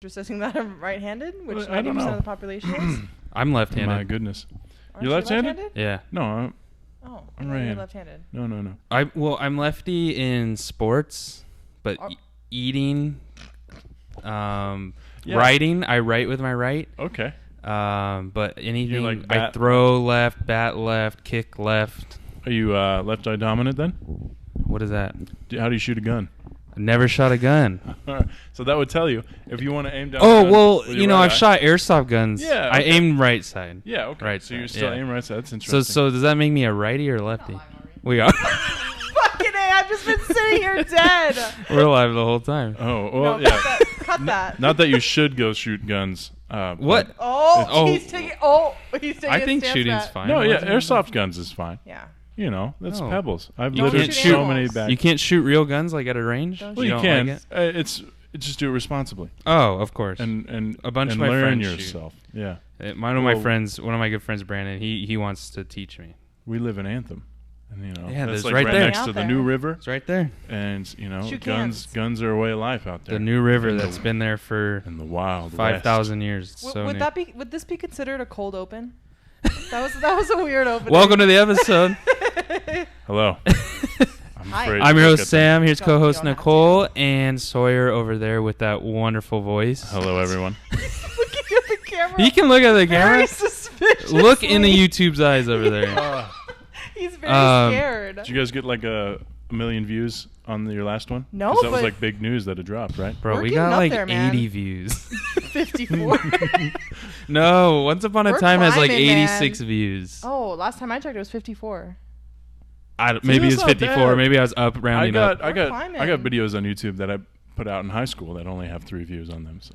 Just assessing that I'm right-handed, which I don't 90% know. of the population is. I'm left-handed. My goodness. Aren't You left-handed? Yeah. No, I'm I'm right-handed. left-handed. No. I'm lefty in sports, but eating, writing, I write with my right. Okay. But anything, like I throw left, bat left, kick left. Are you left eye dominant then? What is that? How do you shoot a gun? I never shot a gun. So that would tell you if you want to aim down. Oh, a gun well, with your right I've eye- shot airsoft guns. Yeah, I okay. aim right side. Yeah, okay. Right so you side, still yeah. aim right side. That's interesting. So does that make me a righty or a lefty? We are. Fucking A, I've just been sitting here dead. We're alive the whole time. Oh, well, No, yeah. Cut that. Not that you should go shoot guns. What? He's taking I think a stance shooting's that. fine. No, yeah, Wasn't it? airsoft guns is fine. Yeah. You know, that's No. pebbles. I've You literally can't so shoot many animals. back. You can't shoot real guns like at a range? Don't Well, You you don't can. like it? It's just do it responsibly Oh, of course. and A bunch and of my learn friends shoot. yourself. Yeah, One of my good friends, Brandon, he wants to teach me. we live in Anthem, and Yeah, that's there's like right there. next to the New River, It's right there. and Shoot guns cans. guns are a way of life out there. The New River In the- that's been there for in the wild 5,000 years. It's so Would neat. would this be considered a cold open? That was a weird opening. Welcome to the episode. Hello. Hi. afraid I'm to your look host, at Sam. Here's Don't- co-host you don't have Nicole and Sawyer over there with that wonderful voice. them. Hello, everyone. Looking at the camera. You can look at the very camera. suspiciously. Look in the YouTube's eyes over there. He's very scared. Did you guys get like a million views on your last one? No, 'Cause that was but- like big news that had dropped, right? Bro, We're we getting got up like there, man. 80 views. 54. No, Once Upon a We're Time has like climbing, 86 man. views. Oh, last time I checked, it was 54. Maybe that's it's not 54. bad. Maybe I was up rounding up. I got climbing. videos on YouTube that I put out in high school that only have 3 views on them. So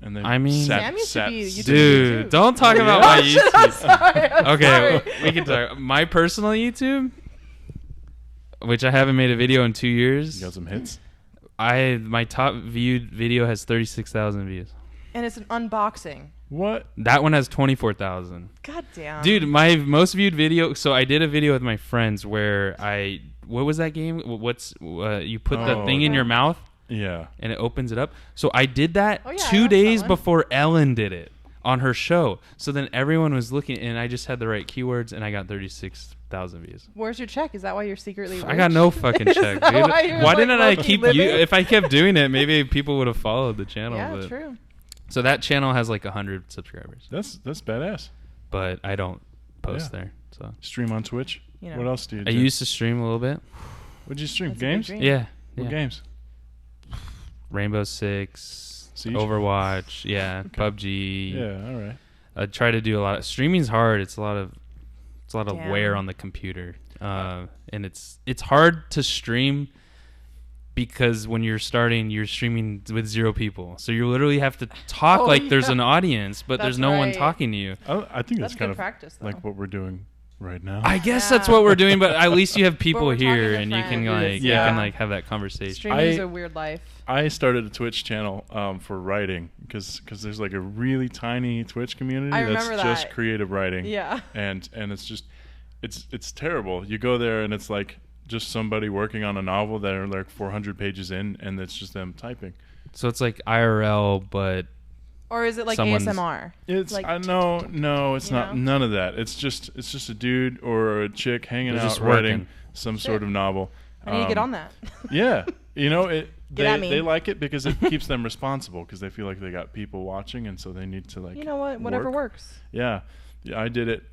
and they I mean- Sam used to be YouTube Dude, too. don't talk Yeah. about my I'm YouTube. sorry. I'm Okay, sorry. we can talk. My personal YouTube, which I haven't made a video in 2 years. You got some hits. My top viewed video has 36,000 views. And it's an unboxing. What? That one has 24,000. God damn. Dude, my most viewed video. So I did a video with my friends where what was that game? You put the Oh. thing in your mouth Yeah. and it opens it up. So I did that Oh, yeah, I 2 watched that days one. before Ellen did it on her show. So then everyone was looking, and I just had the right keywords, and I got 36,000 views. Where's your check? Is that why you're secretly I got rich? no fucking Is check, that dude. why you're, Why like, didn't I low-key keep living? If I kept doing it, maybe people would have followed the channel. Yeah, but. true. So that channel has like 100 subscribers, That's badass. but I don't post Yeah. there. So Stream on Twitch. You know. What else do you do? I used to stream a little bit. What'd you stream? That's a big Games? dream. Yeah. What yeah. games? Rainbow Six, Siege? Overwatch, yeah, Okay. PUBG. Yeah. All right. I try to do a lot of streaming's hard. It's a lot of Damn. wear on the computer, and it's hard to stream because when you're starting, you're streaming with 0 people, so you literally have to talk Oh, like there's yeah. an audience, but there's That's no one right. talking to you. I think That's that's kind good of practice, though. like what we're doing right now. I guess Yeah. that's what we're doing, but at least you have people we're talking here to and you can friends. Yeah. have that conversation. Streaming's a weird life. I started a Twitch channel for writing because there's like a really tiny Twitch community I that's remember just that. creative writing. Yeah. And it's just it's terrible. You go there and it's like just somebody working on a novel that are like 400 pages in, and it's just them typing. So it's like IRL, but Or is it like Someone's- ASMR? It's Like, no, it's you not. know? None of that. It's just a dude or a chick hanging They're out just writing working. some Shit. sort of novel. I need to get on that. Yeah, Get at me. they like it because it keeps them responsible because they feel like they got people watching, and so they need to like. You know what? Whatever work. works. Yeah, I did it,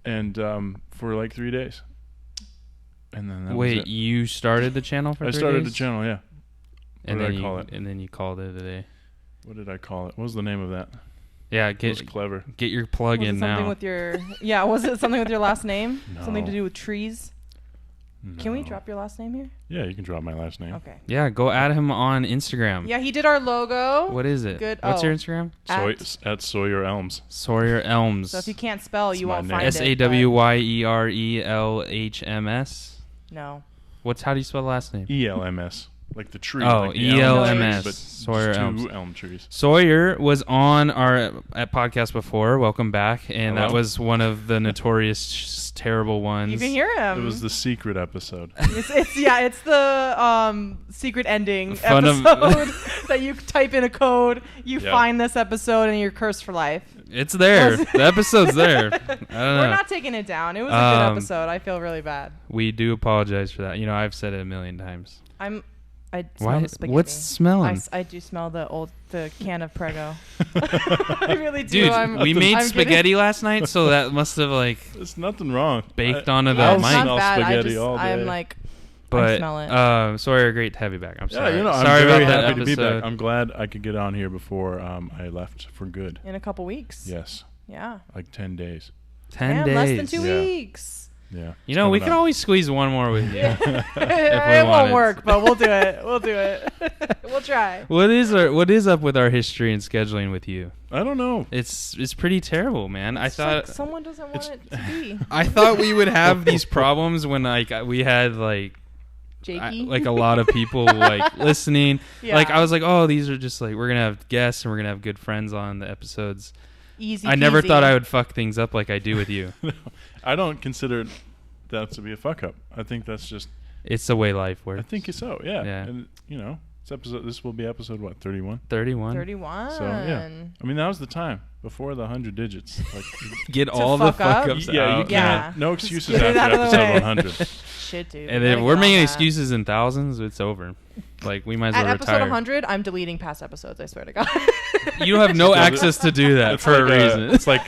and for like 3 days, and then that was wait, it. you started the channel for I 3 started days? the channel. Yeah. and What then did I you call it? and then you called it a day. What did I call it? What was the name of that? Yeah, It was get clever. your plug Was in it something now. with your was it something with your last name? Something to No. do with trees? Can we No. drop your last name here? Yeah, you can drop my last name. Okay. Yeah, go add him on Instagram. Yeah, he did our logo. What is it? Good. What's Oh. your Instagram? At Sawyer Elms. Sawyer Elms. So if you can't spell, It's you my won't name. find it. SAWYERELHMS. but No. How do you spell the last name? ELMS. like the tree. Oh, like the elm ELMS, tree, but Sawyer just elms. two elm trees. Sawyer was on our podcast before. Welcome back, and Hello. that was one of the notorious terrible ones. You can hear him. It was the secret episode. It's the secret ending Fun of- episode that you type in a code, you Yeah. find this episode, and you're cursed for life. It's there. The episode's there. I don't know. We're not taking it down. It was a good Um, episode. I feel really bad. We do apologize for that. You know, I've said it a million times. I smell the spaghetti. What's smelling? I do smell the can of Prego. I really do. Dude, we made spaghetti last night, so that must have like There's nothing wrong. baked onto the I'll It's mic. not smell bad. spaghetti all day. I'm like, But I smell it. Sawyer, great to have you back. I'm Yeah, sorry. you know, I'm sorry very about that happy to be episode. back. I'm glad I could get on here before I left for good. In a couple weeks. Yes, Yeah. like 10 days. 10 Damn, days. less than 2 Yeah. weeks. Yeah. You know, we Coming could up. always squeeze one more with you. It wanted. won't work, but we'll do it. We'll do it. We'll try. What is up with our history and scheduling with you? I don't know. It's pretty terrible, man. I It's thought like someone doesn't want it to be. I thought we would have these problems when like we had like Jakey. like a lot of people like listening. Yeah. Like I was like, oh, these are just like we're gonna have guests and we're gonna have good friends on the episodes. Easy I never peasy. thought I would fuck things up like I do with you. I don't consider that to be a fuck up. I think that's just. It's the way life works. I think it's so. Yeah. Yeah. And you know, this will be episode what, 31. 31. 31. So yeah. I mean, that was the time before the 100 digits. Like, Get all the fuck fuck up? ups yeah, you out. can't. Yeah. No Just excuses get it after out of the episode way. 100. Shit, dude. And We if gotta we're get on making that. excuses in thousands, it's over. Like we might as At well episode retire. 100, I'm deleting past episodes. I swear to God. You have no access to do that It's for like a reason. It's like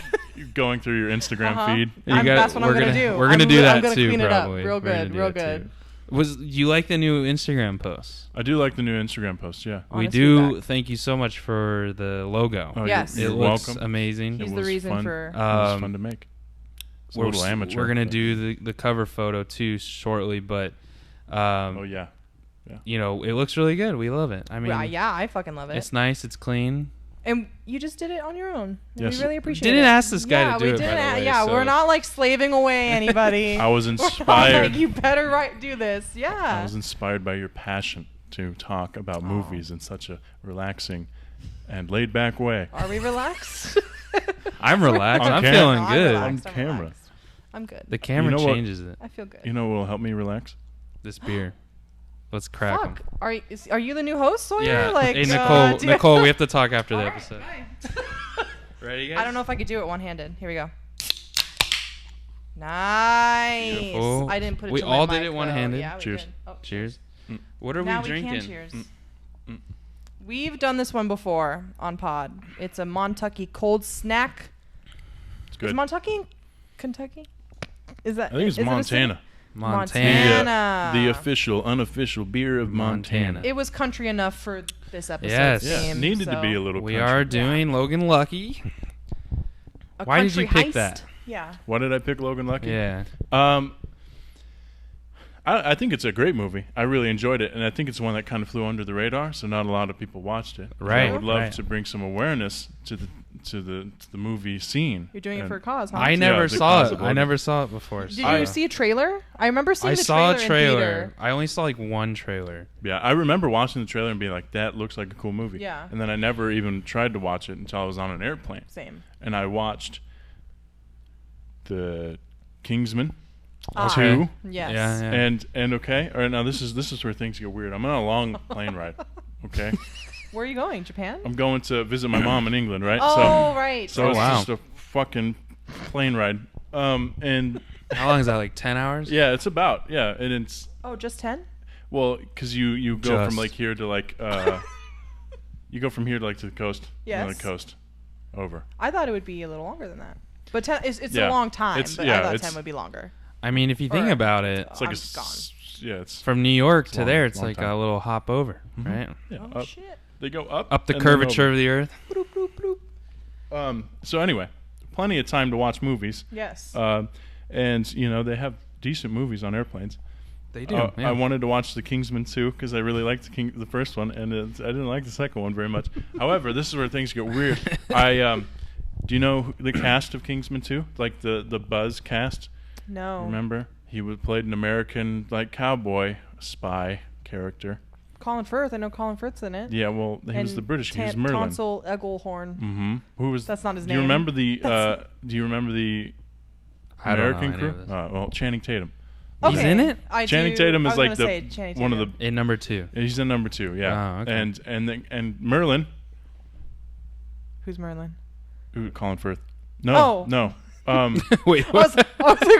going through your Instagram Uh-huh. feed. That's what I'm gonna do. We're gonna I'm do that I'm gonna too, clean probably. it up real We're gonna good, do real that good. too. Was you like the new Instagram posts? I do like the new Instagram post. Yeah. We Honest do. feedback. Thank you so much for the logo. Oh, Yes. It You're looks welcome. amazing. He's It the was reason fun. for. It was fun to make. It's a little amateur. We're gonna but- do the cover photo too shortly, but Oh yeah. you know, it looks really good. We love it. I mean, Yeah, I fucking love it. it's nice. It's clean. And you just did it on your own. Yes. We really appreciate it. Didn't ask this guy yeah, to do we it, by didn't the way, yeah, so- we're not like slaving away anybody. I was We're not inspired. like, you better do this. I Yeah. was inspired by your passion to talk about movies in such a relaxing and laid back way. Are we relaxed? I'm relaxed. On I'm camera. feeling No, I'm good. relaxed, On I'm camera. relaxed. I'm good. The camera You know what? changes it. I feel good. You know what will help me relax? This beer. Let's crack 'em. Fuck. Are you the new host, Sawyer? Yeah. Like, Hey, Nicole. do- Nicole, we have to talk after the All right, episode. fine. Ready, guys? I don't know if I could do it one-handed. Here we go. Nice. Beautiful. I didn't put it We to all my did mic, it though. one-handed. Yeah, we Cheers. did. Oh, Cheers. Mm. What are now we drinking? can cheers. Mm. We've done this one before on pod. It's a Montucky cold snack. It's Is good. Montucky in Kentucky? Is that? I think it's is it a city? Montana. Montana. The official, unofficial beer of Montana. Montana. It was country enough for this episode. Yes. Yeah, theme, needed to so- be a little. We country. are doing Logan Lucky. A Why did you country pick heist. that? Yeah. Why did I pick Logan Lucky? Yeah. I think it's a great movie. I really enjoyed it, and I think it's one that kind of flew under the radar, so not a lot of people watched it. And Right, I would love right. to bring some awareness to the movie scene. You're doing it And for a cause, huh? I never the saw cause it. of I Logan. never saw it before. Did so- you see a trailer? I remember seeing I the saw a trailer in trailer. theater. I only saw like one trailer. Yeah, I remember watching the trailer and being like, "That looks like a cool movie." Yeah. And then I never even tried to watch it until I was on an airplane, Same. and I watched the Kingsman Ah. 2. Yes. Yeah. And okay, all right. Now this is where things get weird. I'm on a long plane ride. Okay, Where are you going? Japan? I'm going to visit my mom in England, right? Oh, right. So Oh, it's wow. just a fucking plane ride. And How long is that? Like 10 hours? yeah, it's about and it's Oh, just 10? well, because you go Just. from like here to like you go from here to like to the coast, and then Yes. the coast, over. I thought it would be a little longer than that. But 10, it's Yeah. a long time, It's- but yeah, I thought it's- 10 would be longer. I mean, if you think Or- about it, It's like I'm yeah, it's from New York to long- there, it's long like time. a little hop over, right? yeah, Oh, up, shit. they go up Up the and then curvature over. of the earth. Bloop, bloop, bloop. So anyway, plenty of time to watch movies. Yes. And you know they have decent movies on airplanes. They do. Yeah. I wanted to watch The Kingsman 2 because I really liked the first one, and I didn't like the second one very much. However, this is where things get weird. Do you know the cast of Kingsman 2? Like the Buzz cast? no. Remember? He played an American like cowboy spy character. Colin Firth. I know Colin Firth's in it. Yeah, well, he was the British. He was Merlin. Tonsil Egglehorn. Mm-hmm. Who was? That's not his Do you name. remember the? Do you remember the I don't know American any of crew? this. Well, Channing Tatum. He's in it? Channing Tatum is like one of the. In number 2. He's in number 2. Yeah. Oh, okay. And Merlin. Who's Merlin? Colin Firth. No. Oh. No. Wait, I was like,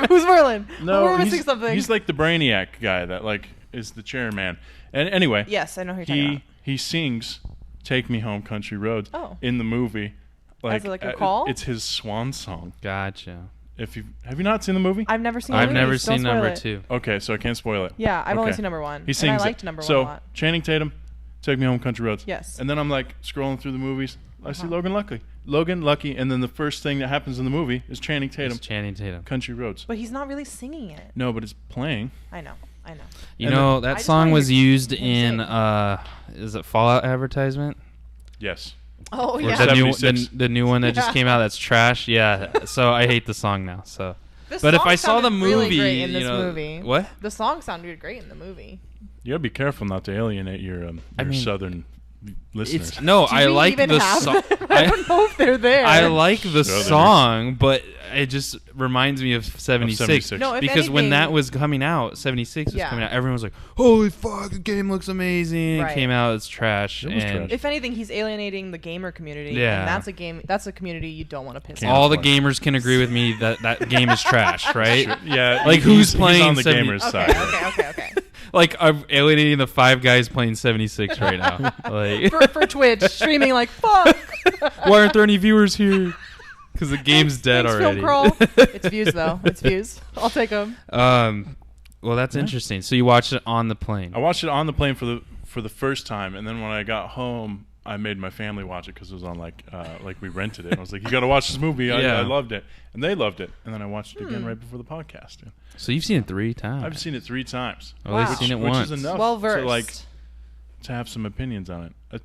who's Merlin? No, we're missing something. He's like the brainiac guy that like is the chairman. And anyway, yes, I know who you're talking about. he sings "Take Me Home, Country Roads" in the movie. As like a call? It's his swan song. Gotcha. Have you not seen the movie? I've never seen. I've never Don't seen spoil number it. 2. Okay, so I can't spoil it. Yeah, I've only Okay. seen number 1. He sings and I it. liked number 1 So a lot. Channing Tatum, "Take Me Home, Country Roads." Yes. And then I'm like scrolling through the movies. I see Logan Lucky, and then the first thing that happens in the movie is Channing Tatum, It's Channing Tatum. "Country Roads." But he's not really singing it. No, but it's playing. I know. You And know, I that just song wanna was hear used him in, sing. is it Fallout advertisement? Yes. Oh Or yeah. that- The new, 76. the new one that just Yeah. came out that's trash. Yeah, so I hate the song now. So, This but if song I saw the sounded really movie, great in you this know, movie. what? The song sounded great in the movie. You gotta be careful not to alienate your I mean, southern listeners. It's no, Do I we like even the have song. them? I don't know if they're there. I like the Southerners. song, but it just reminds me of 76. 76. No, if Because when that anything- was coming out, 76 was Yeah. coming out, everyone was like, holy fuck, the game looks amazing. Right. It came out, it's trash. It was and trash. If anything, he's alienating the gamer community. Yeah. And that's a community you don't want to piss Can't off. all the play. gamers can agree with me that that game is trash, right? Yeah, Like, who's playing he's on the 70 gamer's Okay, side. okay. Like, I'm alienating the 5 guys playing 76 right now. Like, for Twitch, streaming like, fuck. why aren't there any viewers here? Because the game's dead Thanks, already. Film Crawl. It's views, though. It's views. I'll take them. Well, that's interesting. So you watched it on the plane. I watched it on the plane for the first time, and then when I got home, I made my family watch it because it was on like we rented it. And I was like, "You got to watch this movie." Yeah. I loved it, and they loved it. And then I watched it again right before the podcast. And So you've seen it 3 times. I've seen it 3 times. Oh, they've Wow. seen it which once. is enough Well-versed. to like to have some opinions on it.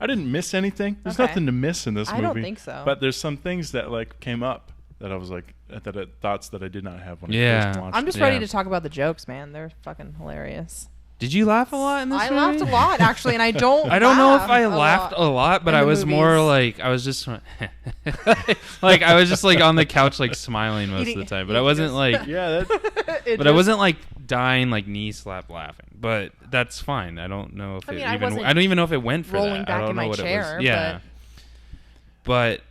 I didn't miss anything. There's Okay. nothing to miss in this movie. I don't think so. But there's some things that like came up that I was like thoughts that I did not have when I Yeah. first watched I'm just it. ready Yeah. to talk about the jokes, man. They're fucking hilarious. Did you laugh a lot in this I movie? laughed a lot, actually, and I don't. I don't know if laugh I laughed a lot, but in I the was more movies. like I was just like I was just like on the couch like smiling most of the time, but I wasn't like Yeah, that, It but I just- wasn't like dying like knee slap laughing. But that's fine. I don't know if I mean, it I even wasn't I don't even know if it went for rolling that. back I don't in know my what chair, it was. Yeah. But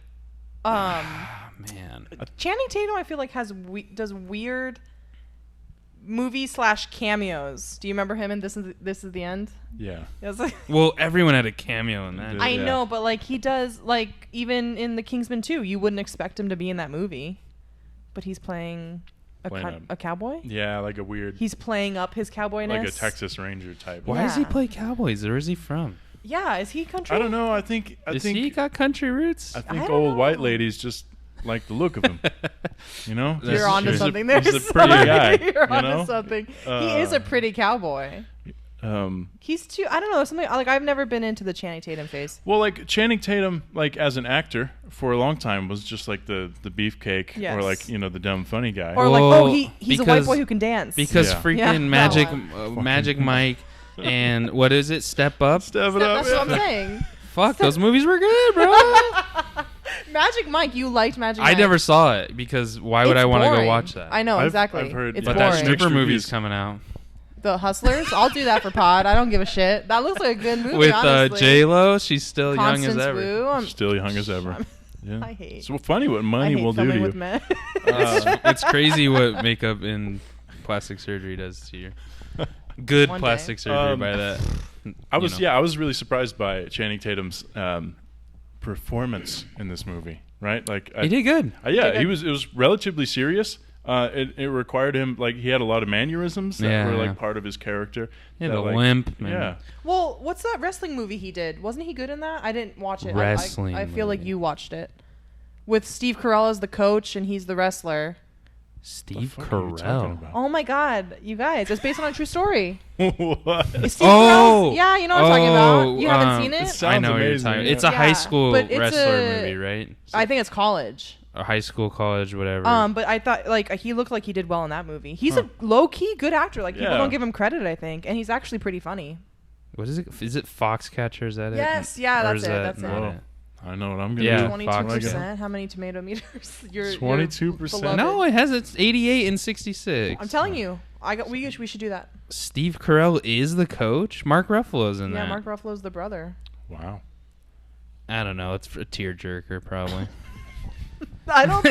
man. Channing Tatum, I feel like does weird movie / cameos. Do you remember him in This Is the End? yeah. It was like, Well, everyone had a cameo in that. did. I Yeah. know, but like he does, like even in The Kingsman 2, you wouldn't expect him to be in that movie, but he's playing a cowboy. Yeah, like a weird, He's playing up his cowboyness. like a Texas Ranger type. Why does he Yeah. play cowboys? Where is he from? Yeah, is he country? I don't know. I think He got country roots? I I think don't old white know. ladies just like the look of him. You know, You're You're onto He's a- something there. He's a pretty Sorry. guy. You're you onto know? something. He is a pretty cowboy. He's too. I don't know, something like I've never been into the Channing Tatum phase. Well, like Channing Tatum, like as an actor for a long time was just like the beefcake Yes. or like the dumb funny guy. Or like, Well, he's a white because- boy who can dance. Because Yeah. freaking Yeah, Magic that Magic Mike and what is it? Step Up? Step it up. That's what I'm saying. Fuck, those movies were good, bro. Magic Mike, you liked Magic I Mike. never saw it because why would It's I want to go boring. watch that? I know, I've- exactly. I've heard- it's But yeah. that boring. Mixed stripper movie's reviews. coming out The Hustlers, I'll do that for pod. I don't give a shit. That looks like a good movie, with honestly. J Lo. She's still Constance young as ever. Wu. Still young as ever. Yeah. I hate. It's so funny what I money hate will do filming to with you. men. It's crazy what makeup and plastic surgery does to you. Good One plastic day. surgery by that. I was really surprised by Channing Tatum's performance in this movie. Right, like He did good. Yeah, Did it good. was relatively serious. It required him, like, he had a lot of mannerisms that were like part of his character. Yeah, that, the like, limp. and- Yeah, Well, what's that wrestling movie he did? Wasn't he good in that? I didn't watch it. Wrestling I feel like movie. you watched it. With Steve Carell as the coach and he's the wrestler. Steve What the fuck are you talking Carell. about? Oh my god, you guys. It's based on a true story. What? Is Steve Oh! Carell? Yeah, you know what I'm talking about. You haven't seen it it? sounds I know what you're amazing, talking. yeah. It's a high Yeah, school but it's wrestler a- movie, right? I think it's college. or high school, college, whatever. But I thought like he looked like he did well in that movie. He's a low key good actor. Like people don't give him credit, I think, and he's actually pretty funny. What is it? Is it Foxcatcher? Is that yes, it? Yeah, Or that's is it. that That's not it. I know what I'm gonna Yeah, do. 22%. How many tomato meters? 22%. No, it has. It's 88 and 66. I'm telling you, we should do that. Steve Carell is the coach. Mark Ruffalo's in that. Yeah, Mark Ruffalo's the brother. Wow. I don't know. It's a tearjerker, probably. I don't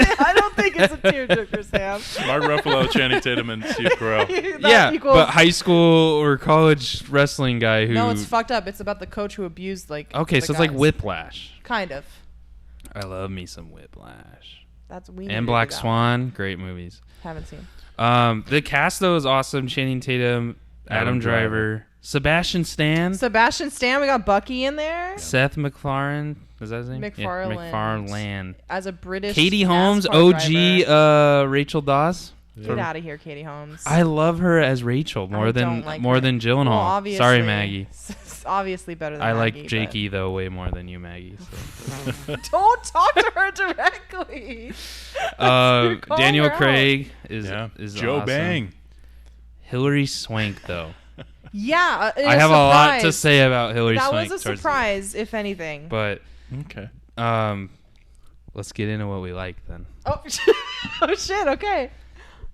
think it's a tearjerker, Sam. Mark Ruffalo, Channing Tatum, and Steve Carell. Yeah, equals... but high school or college wrestling guy who... No, it's fucked up. It's about the coach who abused, like... Okay, so it's like Whiplash. Kind of. I love me some Whiplash. And Black Swan, great movies. Haven't seen. The cast, though, is awesome. Channing Tatum, Adam Driver, Sebastian Stan. We got Bucky in there. Yeah. Seth MacFarlane. Is that his name? MacFarlane. Yeah, MacFarlane. As a British Katie Holmes, NASCAR OG Rachel Dawes. Get out of here, Katie Holmes. I love her as Rachel more than Gyllenhaal. Well, obviously, sorry, Maggie. Obviously better than I Maggie. like Jakey, though, way more than you, Maggie. So. Don't talk to her directly. Daniel Craig is Joe awesome. Bang. Hilary Swank, though. Yeah, I have a lot to say about Hilary Swank. That was a surprise, if anything. But okay, let's get into what we like then. Oh, oh shit! Okay.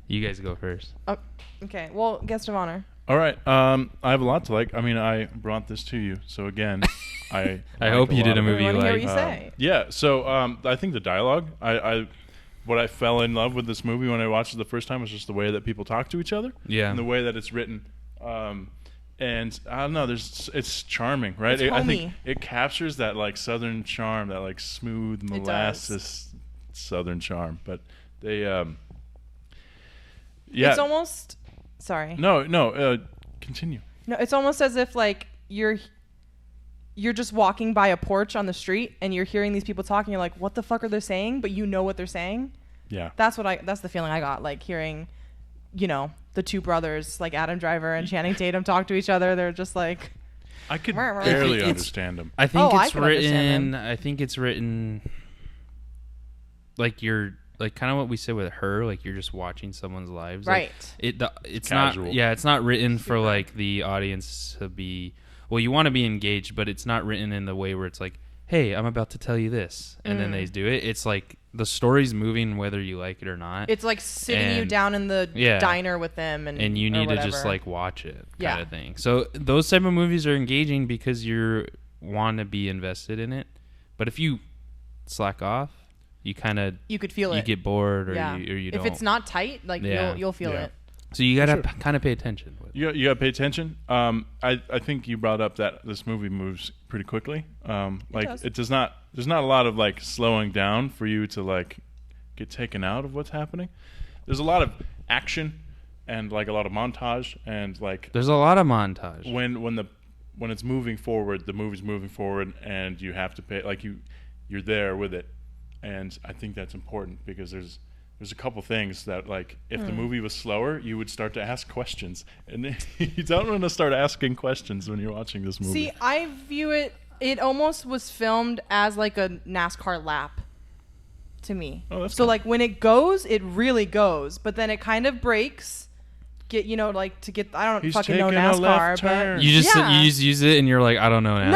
You guys go first. Oh, okay. Well, guest of honor. All right. I have a lot to like. I mean, I brought this to you, so again, I hope you did a movie you like. like. Hear what you say. Yeah. So I think the dialogue. What I fell in love with this movie when I watched it the first time was just the way that people talk to each other. Yeah. And the way that it's written. And I don't know. It's charming, right? It's I think it captures that like Southern charm, that like smooth molasses Southern charm. But they, yeah. It's almost. Sorry. No. Continue. No, it's almost as if like you're just walking by a porch on the street and you're hearing these people talking. You're like, what the fuck are they saying? But you know what they're saying. Yeah. That's the feeling I got. Like hearing, the two brothers, like Adam Driver and Channing Tatum, talk to each other. They're just like, I could barely understand them. I think it's written. I think it's written like you're like kind of what we said with her. Like you're just watching someone's lives. Right. Like, it's casual. not. Yeah, it's not written for like the audience to be. Well, you want to be engaged, but it's not written in the way where it's like, hey, I'm about to tell you this, and then they do it. It's like the story's moving whether you like it or not. It's like sitting you down in the diner with them, and you need to just like watch it kind of Yeah. thing. So those type of movies are engaging because you want to be invested in it. But if you slack off, you could feel it. You get bored or you don't. If it's not tight, like you'll feel it. So you gotta kind of pay attention. You gotta pay attention. I think you brought up that this movie moves pretty quickly. It does not. There's not a lot of like slowing down for you to like get taken out of what's happening. There's a lot of action and like a lot of montage and like. There's a lot of montage. When it's moving forward, the movie's moving forward, and you have to pay like you're there with it, and I think that's important because there's a couple things that like if the movie was slower, you would start to ask questions, and you don't want to start asking questions when you're watching this movie. See, I view it almost was filmed as like a NASCAR lap to me. Oh, that's so cool. like when it goes, it really goes, but then it kind of breaks. I don't fucking know NASCAR, but you just use it and you're like, I don't know NASCAR.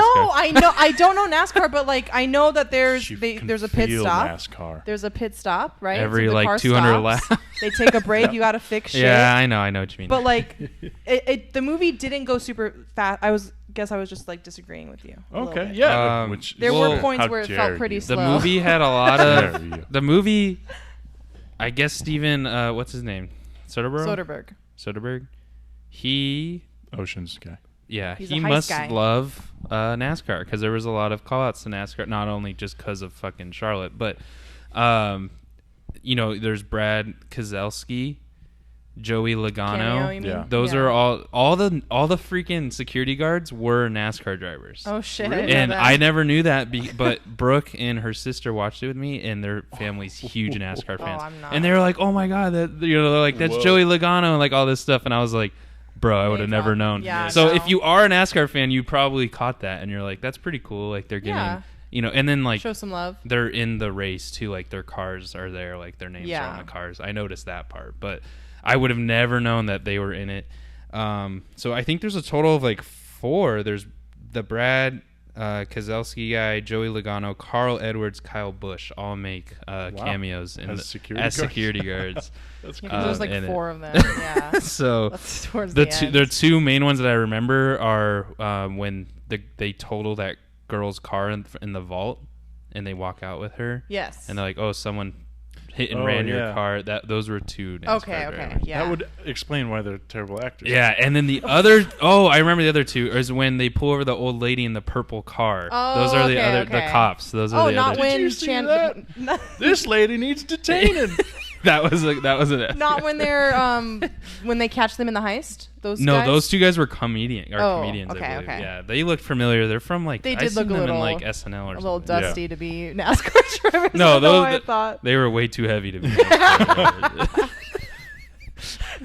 No, I don't know NASCAR, but like I know that there's a pit stop. NASCAR. There's a pit stop, right? Every so the car 200 laps. They take a break. You got to fix shit. Yeah, I know what you mean. But like, the movie didn't go super fast. I was just like disagreeing with you. Okay, yeah. There were points where it felt pretty slow. The movie had a lot of the movie. I guess Steven, what's his name? Soderbergh. He Ocean's guy. Yeah, He's he must love NASCAR because there was a lot of call-outs to NASCAR, not only just because of fucking Charlotte, but there's Brad Keselowski, Joey Logano. Those are all the freaking security guards were NASCAR drivers. Oh shit! Really? And I never knew that, but Brooke and her sister watched it with me, and their family's huge NASCAR fans. I'm not. And they were like, "Oh my god, they're like that's Joey Logano," and like all this stuff, and I was like, "Bro, I would have never known." Yeah, so if you are a NASCAR fan, you probably caught that, and you're like, "That's pretty cool." Like they're getting and then like Show some love. they're in the race too. Like their cars are there, like their names are Yeah. on the cars. I noticed that part, but I would have never known that they were in it. So I think there's a total of like 4. There's the Brad Keselowski guy, Joey Logano, Carl Edwards, Kyle Busch all make cameos As security guards. That's Yeah, cool. 'cause there's like in it. 4 of them. Yeah. So That's towards the the end. the 2 main ones that I remember are when they total that girl's car in the vault and they walk out with her. Yes. And they're like, oh, someone hit and Oh, ran your yeah. car. Those were 2 NASCAR Okay. drivers. Yeah. That would explain why they're terrible actors. Yeah, and then the other I remember the other 2 is when they pull over the old lady in the purple car. Oh, Those are the okay, other okay. the cops. Those are Oh, the not other when Did you see Chan. that? This lady needs detaining. that was an Not when they're when they catch them in the heist. Those No, guys? those 2 guys were comedians. Oh, I okay, believe. okay. Yeah, they looked familiar. They're from like They I did seen look a them in little- like SNL or a little something. dusty to be NASCAR drivers. No, I don't know those why I thought. they were way too heavy to be.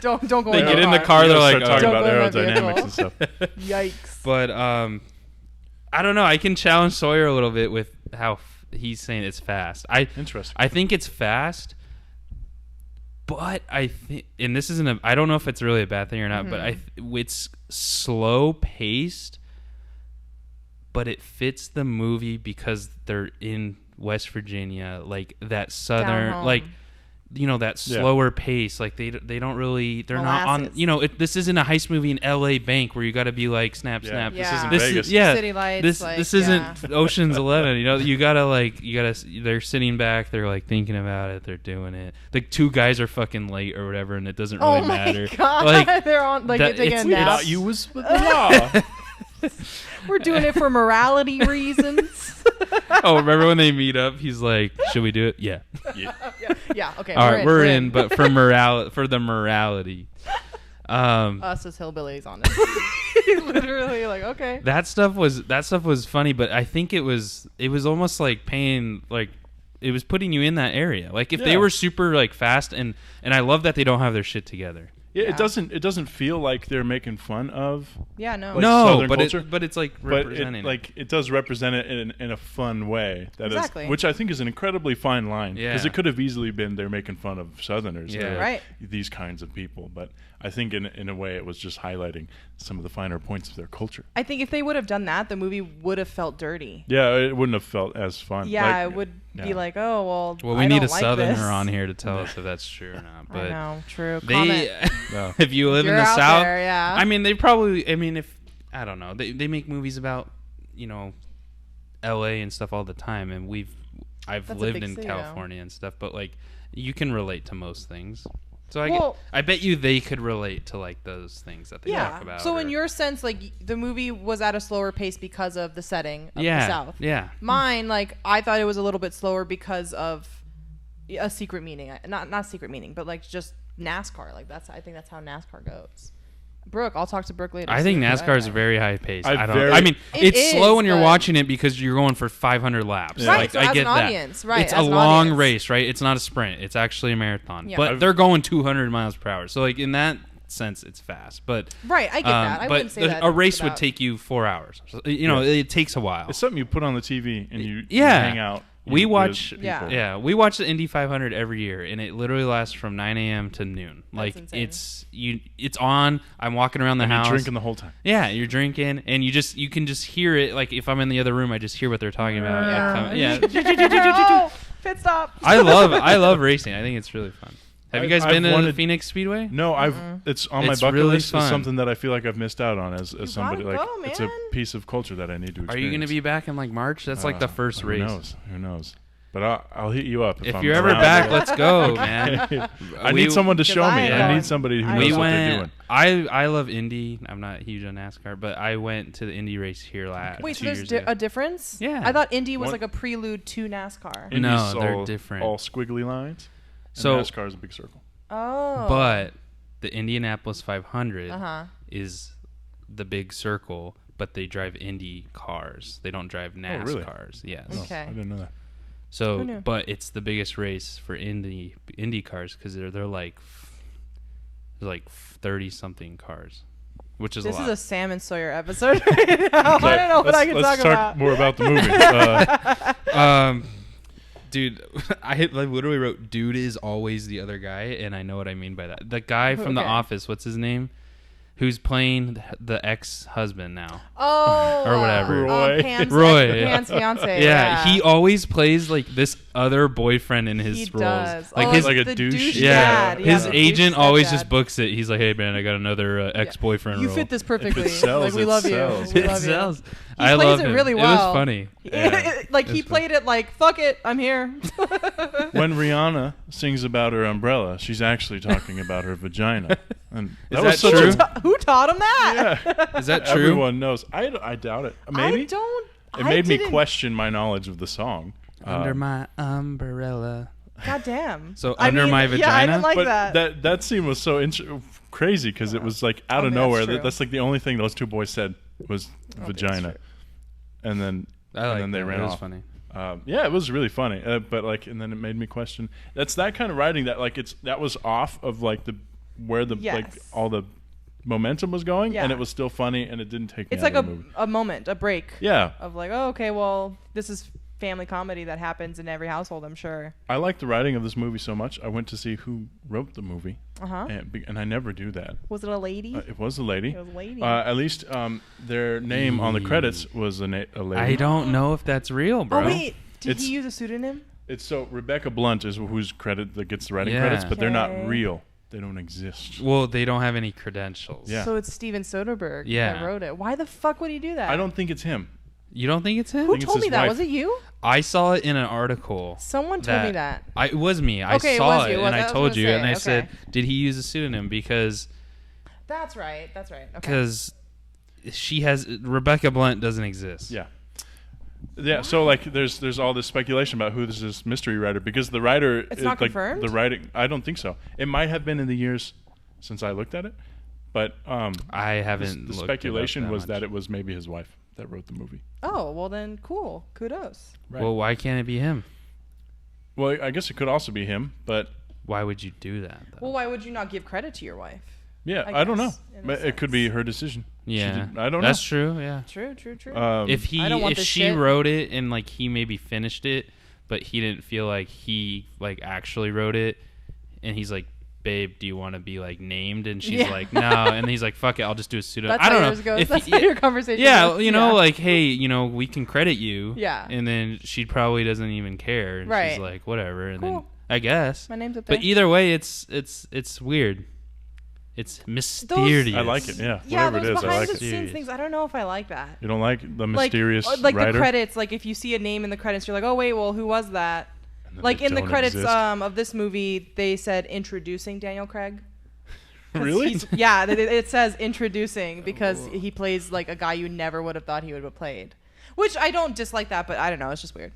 Don't go. They in get the in the car. car. They're Start like, talking Don't about go in my aerodynamics vehicle. and stuff. Yikes. But I don't know. I can challenge Sawyer a little bit with how he's saying it's fast. Interesting. I think it's fast, but I think, and this isn't I don't know if it's really a bad thing or not, but it's slow paced, but it fits the movie because they're in West Virginia, like that southern, home. like that slower pace. Like they don't really, they're not on. Molasses. This isn't a heist movie in L.A. Bank where you got to be like snap, Yeah. snap. Yeah. This isn't This Vegas. is, yeah, City lights, This like, this isn't Ocean's 11. You gotta. They're sitting back. They're like thinking about it. They're doing it. The 2 guys are fucking late or whatever, and it doesn't really Oh my matter. god! Like They're on like that- they're taking a it's- We nap. thought you was with the law. We're doing it for morality reasons. oh, remember when they meet up? He's like, "Should we do it?" Yeah. Yeah. Okay. All right, we're in, but for the morality. Us as hillbillies on it. Literally, like okay. That stuff was funny, but I think it was almost like paying like it was putting you in that area. Like if they Yeah. were super like fast and I love that they don't have their shit together. Yeah, Yeah. it doesn't feel like they're making fun of. Yeah. No. Like no, Southern but culture? it's like But representing it does represent it in a fun way. Exactly. Which I think is an incredibly fine line. Yeah. Because it could have easily been they're making fun of Southerners. Yeah. or Right. These kinds of people. But I think in a way it was just highlighting some of the finer points of their culture. I think if they would have done that, the movie would have felt dirty. Yeah, it wouldn't have felt as fun. Yeah, Like, it would be yeah. like, oh well. Well, we I need don't a like Southerner this. on here to tell us if that's true or not. But I know. True. they, Comment. No. if you live You're in the out South, there, yeah. I mean, they probably. I mean, if I don't know, they make movies about L.A. and stuff all the time, and I've That's a lived big in city, though. California and stuff, but like you can relate to most things. So Well- I bet you they could relate to like those things that they talk about. So in or- your sense, like the movie was at a slower pace because of the setting of yeah, the South. yeah, Mine, like I thought it was a little bit slower because of a secret meaning. Not secret meaning, but like just NASCAR. Like I think that's how NASCAR goes. Brooke, I'll talk to Brooke later. I think see what NASCAR is I- very high paced. I I don't. very- I mean, It it's is, slow when you're but- watching it because you're going for 500 laps. Yeah. Right, Like, so I as get an that. audience, right, It's as a an long audience. race, right? It's not a sprint. It's actually a marathon. Yeah. But they're going 200 miles per hour. So like in that sense, it's fast. But Right, I get that. I but wouldn't say that a it's race would about- take you 4 hours. So, it takes a while. It's something you put on the TV and you Yeah. hang out. We with watch, people. Yeah. we watch the Indy 500 every year, and it literally lasts from 9 a.m. to noon. Like insane. it's on. I'm walking around the And house, you're drinking the whole time. Yeah, you're drinking, and you can just hear it. Like if I'm in the other room, I just hear what they're talking about. Yeah, Oh, pit stop. I love racing. I think it's really fun. Have you guys been to the wanted- Phoenix Speedway? No, it's on my It's bucket really list. It's fun. something that I feel like I've missed out on as somebody. gotta Like go, it's a man. piece of culture that I need to experience. Are you going to be back in like March? That's like the first race. Who knows? But I'll hit you up If I'm you're ever around back, there. let's go, man. I need someone to show me. I I know. need somebody who I knows We what they're went. doing. I love Indy. I'm not huge on NASCAR, but I went to the Indy race here last. Wait, so 2 there's years ago. a difference? Yeah. I thought Indy was One- like a prelude to NASCAR. Indy's No, they're all- different. All squiggly lines. And So- NASCAR is a big circle. Oh. But the Indianapolis 500 Uh-huh. is the big circle, but they drive Indy cars. They don't drive NASCARs. really? Yes. Okay. I didn't know that. So, Who knew? but it's the biggest race for Indy cars because they're like there's like 30 something cars. which is This a lot. is a Sam and Sawyer episode right now. I don't know what I can let's talk about. more about the movie. Dude, I literally wrote, "Dude is always the other guy," and I know what I mean by that. The guy from The Okay. Office, what's his name? Who's playing the ex-husband now? Oh, Or whatever. Roy. Pam's fiance. Yeah, he always plays like this other boyfriend in his He roles. does. Like Oh, his like a the douche. yeah, dad. his the douche agent always stepdad. just books it. He's like, "Hey man, I got another ex-boyfriend You role." fit this perfectly. sells, like we it love sells. you. We It love sells. You. I He plays love it him. really It well. was funny. Yeah. Like It he was played it like, fuck it, I'm here. When Rihanna sings about her umbrella, she's actually talking about her vagina. And Is was that such true? Who taught him that? Yeah. Is that true? Everyone knows. I doubt it. Maybe. I don't. It made me question my knowledge of the song. Under my umbrella. God damn. So under my Yeah, I vagina? didn't like but that. that scene was so crazy because it was like out of that's nowhere. true. That's like the only thing those two boys said was that's vagina, and then I like and then they that. ran It was off. funny. Yeah, it was really funny. But like, and then it made me question. That's that kind of writing that like that was off of like where the like Yes. all the momentum was going, Yeah. and it was still funny, and it didn't take me It's out like of the movie. a moment, a break. Yeah, Of like, oh, okay, well, this is family comedy that happens in every household, I'm sure. I like the writing of this movie so much. I went to see who wrote the movie, Uh-huh. and I never do that. Was it a lady? It was a lady. It was a lady. At least their name on the credits was a lady. I don't know if that's real, bro. oh, wait. Did It's- he use a pseudonym? It's so Rebecca Blunt is whose credit that gets the writing Yeah. credits, but they're not Okay. real. They don't exist. Well, they don't have any credentials. Yeah. So it's Steven Soderbergh Yeah. that wrote it. Why the fuck would he do that? I don't think it's him. You don't think it's him? Who think it's told his me that? wife. Was it you? I saw it in an article. Someone told me that. It was me. I Okay, it saw was it, you. and I I was told gonna you, say, and I okay. said, "Did he use a pseudonym?" Because That's right. Okay. Rebecca Blunt doesn't exist. Yeah. Yeah, so like there's all this speculation about who this is mystery writer because the writer It's not like confirmed? the writing I don't think so. It might have been in the years since I looked at it, but I haven't. the looked speculation it up was much. that it was maybe his wife that wrote the movie. Oh, well then, cool. Kudos. Right. Well, why can't it be him? Well, I guess it could also be him, but Why would you do that? Though? Well, why would you not give credit to your wife? yeah, I I don't know. guess, in a But it could be her decision. She yeah, did- I don't know. That's true. Yeah. True. If I don't want if this she shit. wrote it and like he maybe finished it, but he didn't feel like he like actually wrote it, and he's like, "Babe, do you want to be like named?" And she's Yeah. like, "No," and he's like, "Fuck it, I'll just do a pseudonym." That's I don't how know. yours goes. If That's he- how your conversation yeah, goes. you know, like, hey, you know, we can credit you. Yeah. And then she probably doesn't even care. And Right. she's like, whatever. And then Cool. I guess. My name's up there. But either way, it's weird. It's mysterious. I like it. Yeah, yeah, whatever those it is, I behind like the it. scenes Serious. things. I don't know if I like that. You don't like the mysterious like writer? the credits. Like if you see a name in the credits, you're like, oh wait, well, who was that? And then Like they in the don't credits exist. of this movie, they said introducing Daniel Craig. 'Cause Really? Yeah, it says introducing because he plays like a guy you never would have thought he would have played. Which I don't dislike that, but I don't know. It's just weird.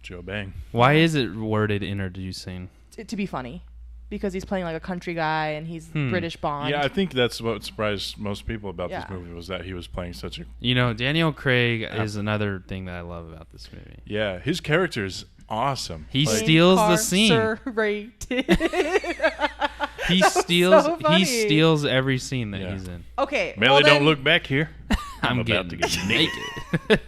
Joe Bang. Why is it worded introducing? To be funny. Because he's playing like a country guy and he's British Bond. Yeah, I think that's what surprised most people about Yeah. this movie was that he was playing such a You know, Daniel Craig is another thing that I love about this movie. his character is awesome. He Like, steals the scene. Incarcerated. He steals. so funny. He steals every scene that Yeah. he's in. Okay. Melly, well don't then- look back here. I'm about getting to get naked.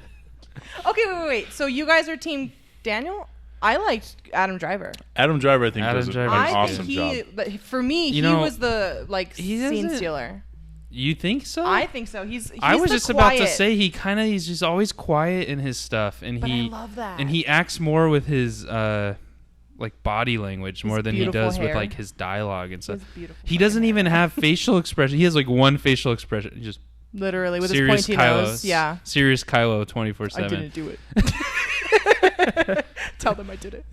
Okay, wait. So you guys are team Daniel? I liked Adam Driver. Adam Driver, I think, Adam does an Driver is awesome he, job. but for me, You he know, was the like he scene doesn't- stealer. You think so? I think so. He's I was the just about to quiet- say he's just always quiet in his stuff, and But he I love that. and he acts more with his like body language more than he beautiful does with hair. like his dialogue and stuff. His beautiful He fucking doesn't hair. even have facial expression. He has like one facial expression. Just literally with his serious pointy Kylo. nose. Yeah. Serious Kylo I 24/7. didn't do it. Tell them I did it.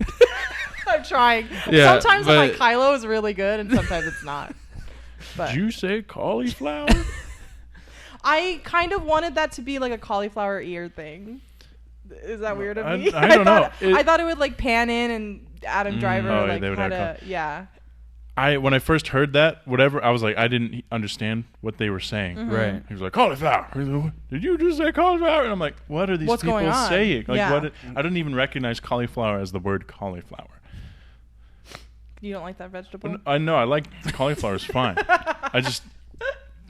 I'm trying. Yeah, Sometimes I'm like but- Kylo is really good, and sometimes it's not. But Did you say cauliflower? I kind of wanted that to be like a cauliflower ear thing. Is that weird of I- me? I don't know. I thought it would like pan in and Adam Driver Oh, yeah, like they would had have a yeah. When I first heard that, whatever, I was like, I didn't understand what they were saying. Mm-hmm. Right. He was like, cauliflower. He was like, did you just say cauliflower? And I'm like, what are these What's people going on? saying? Like, Yeah. I didn't even recognize cauliflower as the word cauliflower. You don't like that vegetable? I know, I like the cauliflower is fine. I just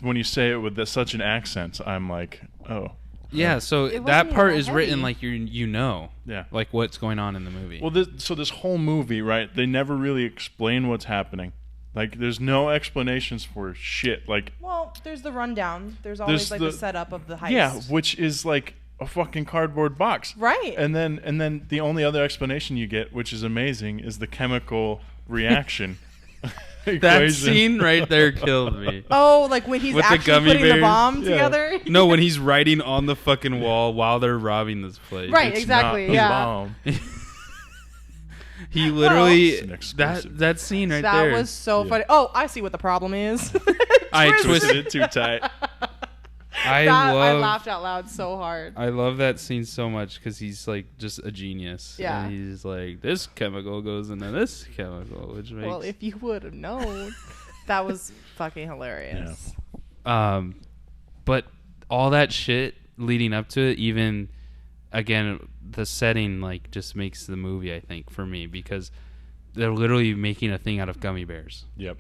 when you say it with such an accent, I'm like, oh. Yeah, so It that wasn't part that is written heavy. like you know, Yeah. like what's going on in the movie. Well, this whole movie, right? They never really explain what's happening. Like, there's no explanations for shit. Like, Well, there's the rundown. There's always There's the the- setup of the heist. yeah, which is like a fucking cardboard box. Right. And then the only other explanation you get, which is amazing, is the chemical reaction. that equation. scene right there killed me. Oh, like when he's With the actually gummy putting the bears? bomb Yeah. together? No, when he's writing on the fucking wall while they're robbing this place. Right, It's exactly, not the yeah. bomb. He literally It's an exclusive. that scene right that there. was so Yeah. funny. Oh, I see what the problem is. I Twisted it too tight. I I love laughed out loud so hard. I love that scene so much because he's like just a genius. Yeah. And he's like, this chemical goes into this chemical, which makes Well, if you would have known, that was fucking hilarious. But all that shit leading up to it, even again, the setting like just makes the movie, I think, for me, because they're literally making a thing out of gummy bears. Yep.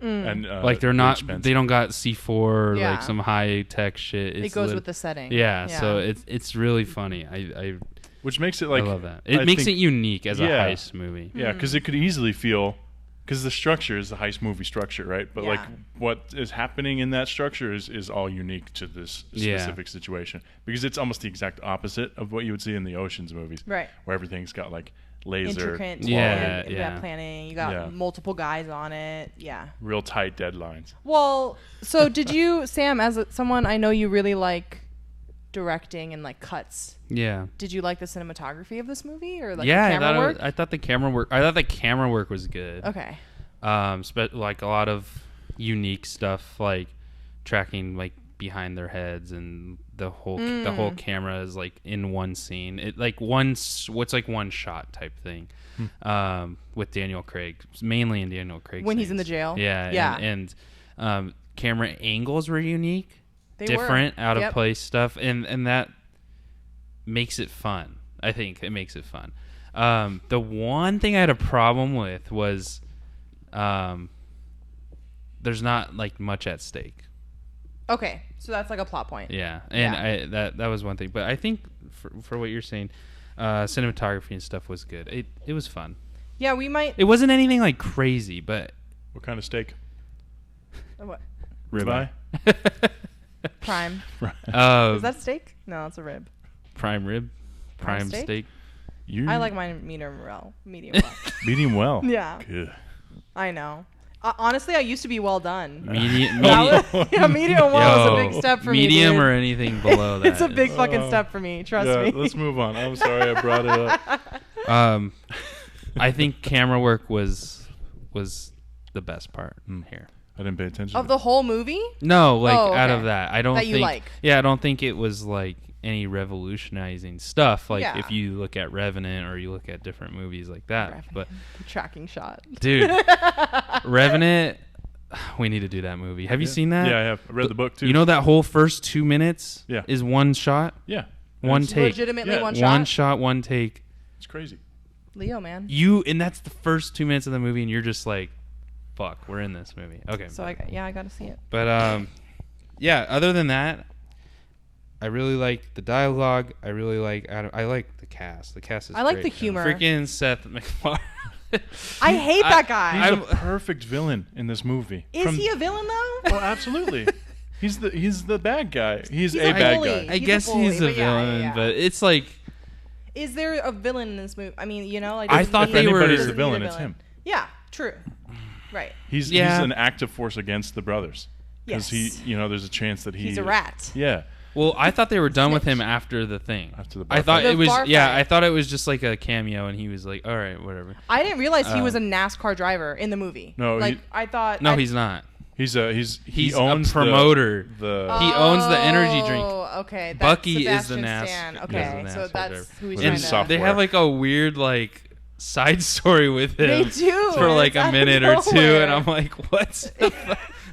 Mm. And Like they're not, expensive. they don't got C4 or Yeah. like some high tech shit. It goes with the setting. Yeah, so it's really funny. I Which makes it like love that. It I makes think- it unique as a Yeah. heist movie. Yeah, because it could easily feel, because the structure is the heist movie structure, right? But like Yeah. what is happening in that structure is all unique to this Yeah. specific situation, because it's almost the exact opposite of what you would see in the Ocean's movies, Right. where everything's got like laser, Intricate. Yeah, plan- yeah. planning. You got Yeah. multiple guys on it. Yeah. real tight deadlines. Well, so did you, Sam, as someone I know you really like directing and like cuts, Yeah. did you like the cinematography of this movie or like Yeah, the camera work? I thought the camera work was good. Okay. Like a lot of unique stuff, like tracking like behind their heads, and the whole camera is like in one scene. It like what's like one shot type thing. With Daniel Craig, mainly in Daniel Craig When he's in scenes. the jail? Yeah, Yeah. and camera angles were unique, They different, were. out of Yep. place stuff, and that makes it fun. I think it makes it fun. The one thing I had a problem with was there's not like much at stake. Okay. So that's like a plot point. Yeah, and Yeah. that was one thing. But I think for what you're saying, cinematography and stuff was good. It was fun. Yeah, we might. It wasn't anything like crazy, but What kind of steak? What? Ribeye. Prime. Uh, Is that steak? No, it's a rib. prime rib, prime steak? steak. You I like mine medium well. Medium well. medium well. Yeah. Good. I know. Honestly, I used to be well done. Medium, That was- yeah, medium well is a Yo, big step for me. medium dude. or anything below that. It's a big is- fucking step for me. Trust Yeah, me. let's move on. I'm sorry I brought it up. I think camera work was the best part here. I didn't pay attention. Of the whole movie? No, like Oh, out okay. of that, I don't That think. you like. Yeah, I don't think it was like any revolutionizing stuff. Like Yeah. if you look at Revenant or you look at different movies like that. Revenant. But Tracking shot. dude, Revenant, we need to do that movie. Have you seen that? Yeah, I have. I read the book too. You know that whole first 2 minutes Yeah. is one shot, Yeah. one It's- take, Legitimately Yeah. one one shot. shot, one take. It's crazy. Leo, man. And that's the first 2 minutes of the movie, and you're just like, "Fuck, we're in this movie." Okay. So I got to see it. But yeah. Other than that, I really like the dialogue. I really like Adam. I like the cast. The cast is. I like great. the humor. Freaking Seth MacFarlane. I hate that guy. He's I'm- a perfect villain in this movie. Is he a villain though? Oh, absolutely. He's the bad guy. He's He's a a bad bully. guy. I He's a guess bully, he's a but yeah, villain, yeah. but it's like Is there a villain in this movie? I mean, you know, like I doesn't thought need- they were- anybody's doesn't the need a villain, it's him. Yeah, true. Right. He's Yeah. an active force against the brothers. Because Yes. there's a chance that He's a rat. Yeah. well, I thought they were done with him Snitch. after the thing. After the I bar thought fight. it was bar yeah. fight. I thought it was just like a cameo, and he was like, "All right, whatever." I didn't realize he was a NASCAR driver in the movie. No, like he- I thought. No, I, he's not. He He's owns a promoter. The He owns the energy drink. Oh, okay. That's Bucky is the Sebastian NAS- Stan. is Okay, the so NASCAR that's driver. who he's With trying his to. software. They have like a weird like side story with him. They do. For like It's a out of minute or two, nowhere. and I'm like, "What's?"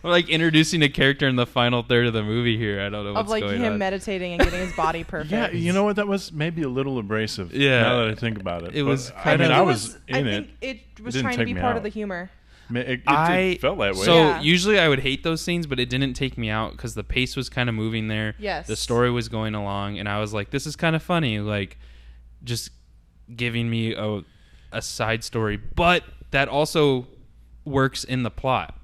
We're like introducing a character in the final third of the movie here. I don't know what's Of like going him on. meditating and getting his body perfect. Yeah, you know what? That was maybe a little abrasive. Yeah. Now that I think about it. It was But, kind I mean, of- I It was in I it. think it was didn't trying to take be me part out. of the humor. It felt that way. So usually I would hate those scenes, but it didn't take me out because the pace was kind of moving there. Yes. The story was going along, and I was like, this is kind of funny, like just giving me a side story, but that also works in the plot.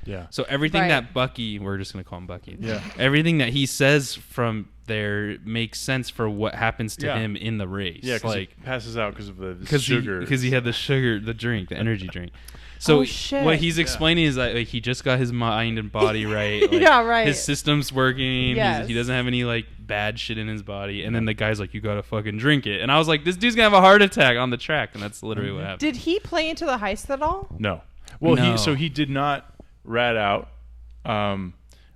Yeah. So everything that Bucky, we're just going to call him Bucky. Yeah. Everything that he says from there makes sense for what happens to him in the race. Yeah, because like he passes out because of the sugar. Because he had the sugar, the drink, the energy drink. So what he's explaining is that like, he just got his mind and body right. Like, yeah, right. His system's working. Yes. He doesn't have any like bad shit in his body. And then the guy's like, you gotta fucking drink it. And I was like, this dude's gonna have a heart attack on the track. And that's literally what happened. Did he play into the heist at all? No. Well, No. he did not rat out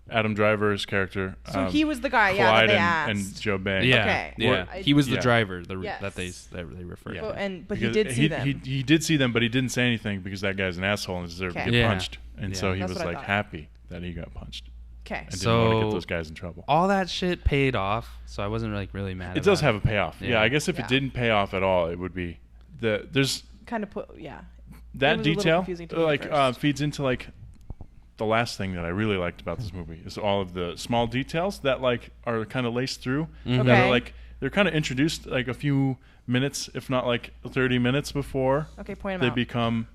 Adam Driver's character. So he was the guy, Clyde that they asked. and Joe Bang. Yeah, Okay. yeah. Well, He was the yeah. driver Yes. that they refer Yeah. to. But he Because did see them. He did see them, but he didn't say anything because that guy's an asshole and deserved to Okay. get Yeah. punched. And so he That's was what I like thought. happy that he got punched Okay. and didn't want to So- get those guys in trouble. All that shit paid off, so I wasn't like really mad. It does about have a payoff. Yeah. Yeah, I guess if Yeah. it didn't pay off at all, it would be there's Kind of It that was a little detail confusing to me like first. feeds into like the last thing that I really liked about this movie is all of the small details that like are kind of laced through that Okay. are like they're kind of introduced like a few minutes, if not like 30 minutes before Okay, point they him out. become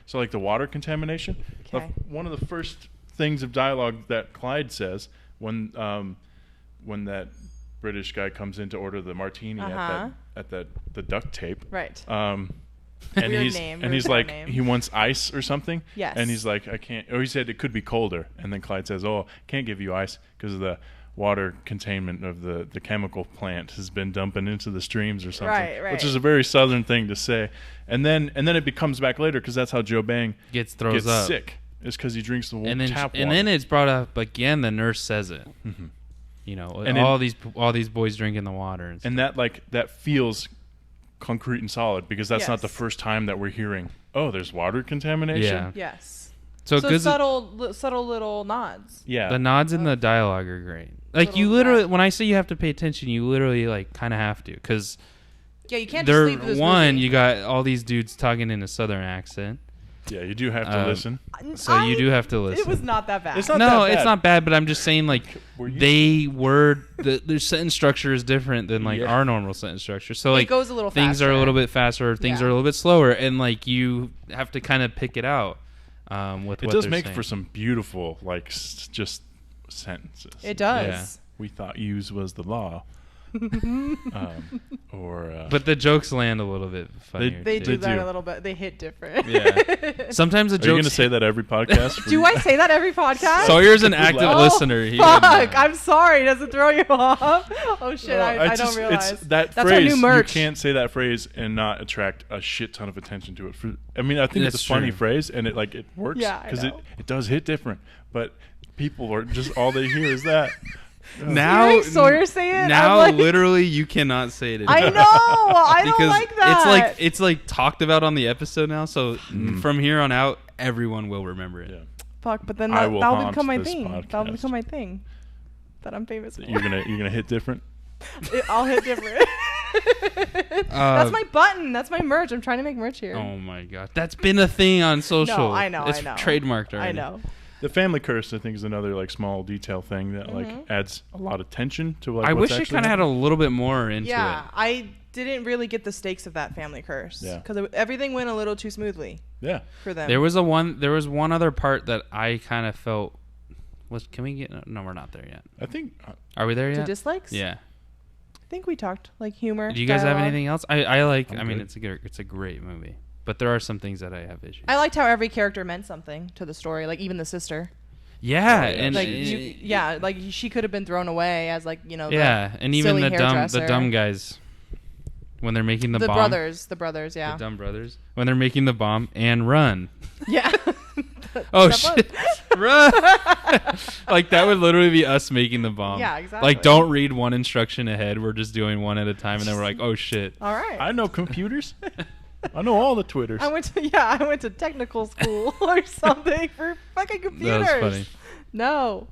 so like the water contamination. Okay. One of the first things of dialogue that Clyde says when that British guy comes in to order the martini at the duct tape. Right. And Weird he's name, and very he's bizarre like name. he wants ice or something. Yes. And he's like I can't. Or he said it could be colder. And then Clyde says, "Oh, can't give you ice because of the water containment of the chemical plant has been dumping into the streams or something." Right. Which is a very southern thing to say. And then it bemes back later because that's how Joe Bang gets gets up. sick. Is because he drinks the and then tap water. and then it's brought up again. The nurse says it. Mhm. You know, And all these boys drinking the water and stuff. And that feels concrete and solid because that's not the Yes. first time that we're hearing, oh, there's water contamination. Yeah. Yes. So subtle little nods. Yeah. the nods in the dialogue are great. Like Little you literally, nod. when I say you have to pay attention, you literally like kind of have to because Yeah, you can't just leave this movie. you got all these dudes talking in a southern accent, Yeah, you do have to listen. so you do have to listen. It was not that bad. It's not No, that it's bad. not bad, but I'm just saying like Were you- their sentence structure is different than like Yeah. our normal sentence structure. So like it goes a little things faster. are a little bit faster, things Yeah. are a little bit slower, and like you have to kind of pick it out with It what does they're make saying. for some beautiful, like, just sentences. It does. We thought use was the law. But the jokes land a little bit funnier. They too. do that do. a little bit. They hit different. Yeah. Sometimes the Are you going jokes. to say that every podcast? Do I say that every podcast? Sawyer's an active Oh, listener. He Fuck! wouldn't know. I'm sorry. Does it throw you off? Oh shit! I don't realize. It's that That's phrase. our new merch. You can't say that phrase and not attract a shit ton of attention to it. I mean, I think That's it's a funny true. phrase and it works Yeah, I because know. it does hit different. But people are just all they hear is that. Now, Hearing Sawyer say it, now I'm like- literally you cannot say it. I anymore. know. I don't Because like that. it's like talked about on the episode now. So from here on out, everyone will remember it. Yeah. Fuck. But then I that'll will haunt become my this thing. That'll podcast. become my thing. That I'm famous for. You're gonna hit different. I'll hit different. That's my button. That's my merch. I'm trying to make merch here. Oh my god, that's been a thing on social. No, I know. It's I know. trademarked already. I know. The family curse, I think, is another like small detail thing that like adds a lot of tension to like. I what's wish it actually kind of had a happening. little bit more into Yeah, it. I didn't really get the stakes of that family curse. Yeah. Because everything went a little too smoothly Yeah. for them. There was one other part that I kind of felt was. Can we get? No, we're not there yet. I think. Are we there to yet? dislikes. Yeah. I think we talked like humor. Do you guys have dialogue. anything else? I like. I'm I mean, good. it's a great movie, but there are some things that I have issues. I liked how every character meant something to the story, like even the sister. Yeah, Oh, yeah. and Like like she could have been thrown away as like the and even silly the hairdresser. dumb guys when they're making the bomb. the brothers, yeah. The dumb brothers when they're making the bomb and run. Yeah. Oh That shit! Run! Like that would literally be us making the bomb. Yeah, exactly. Like don't read one instruction ahead. We're just doing one at a time, and then we're like, oh shit. All right. I know computers. I know all the Twitters. I went to technical school or something for fucking computers. That was funny. No.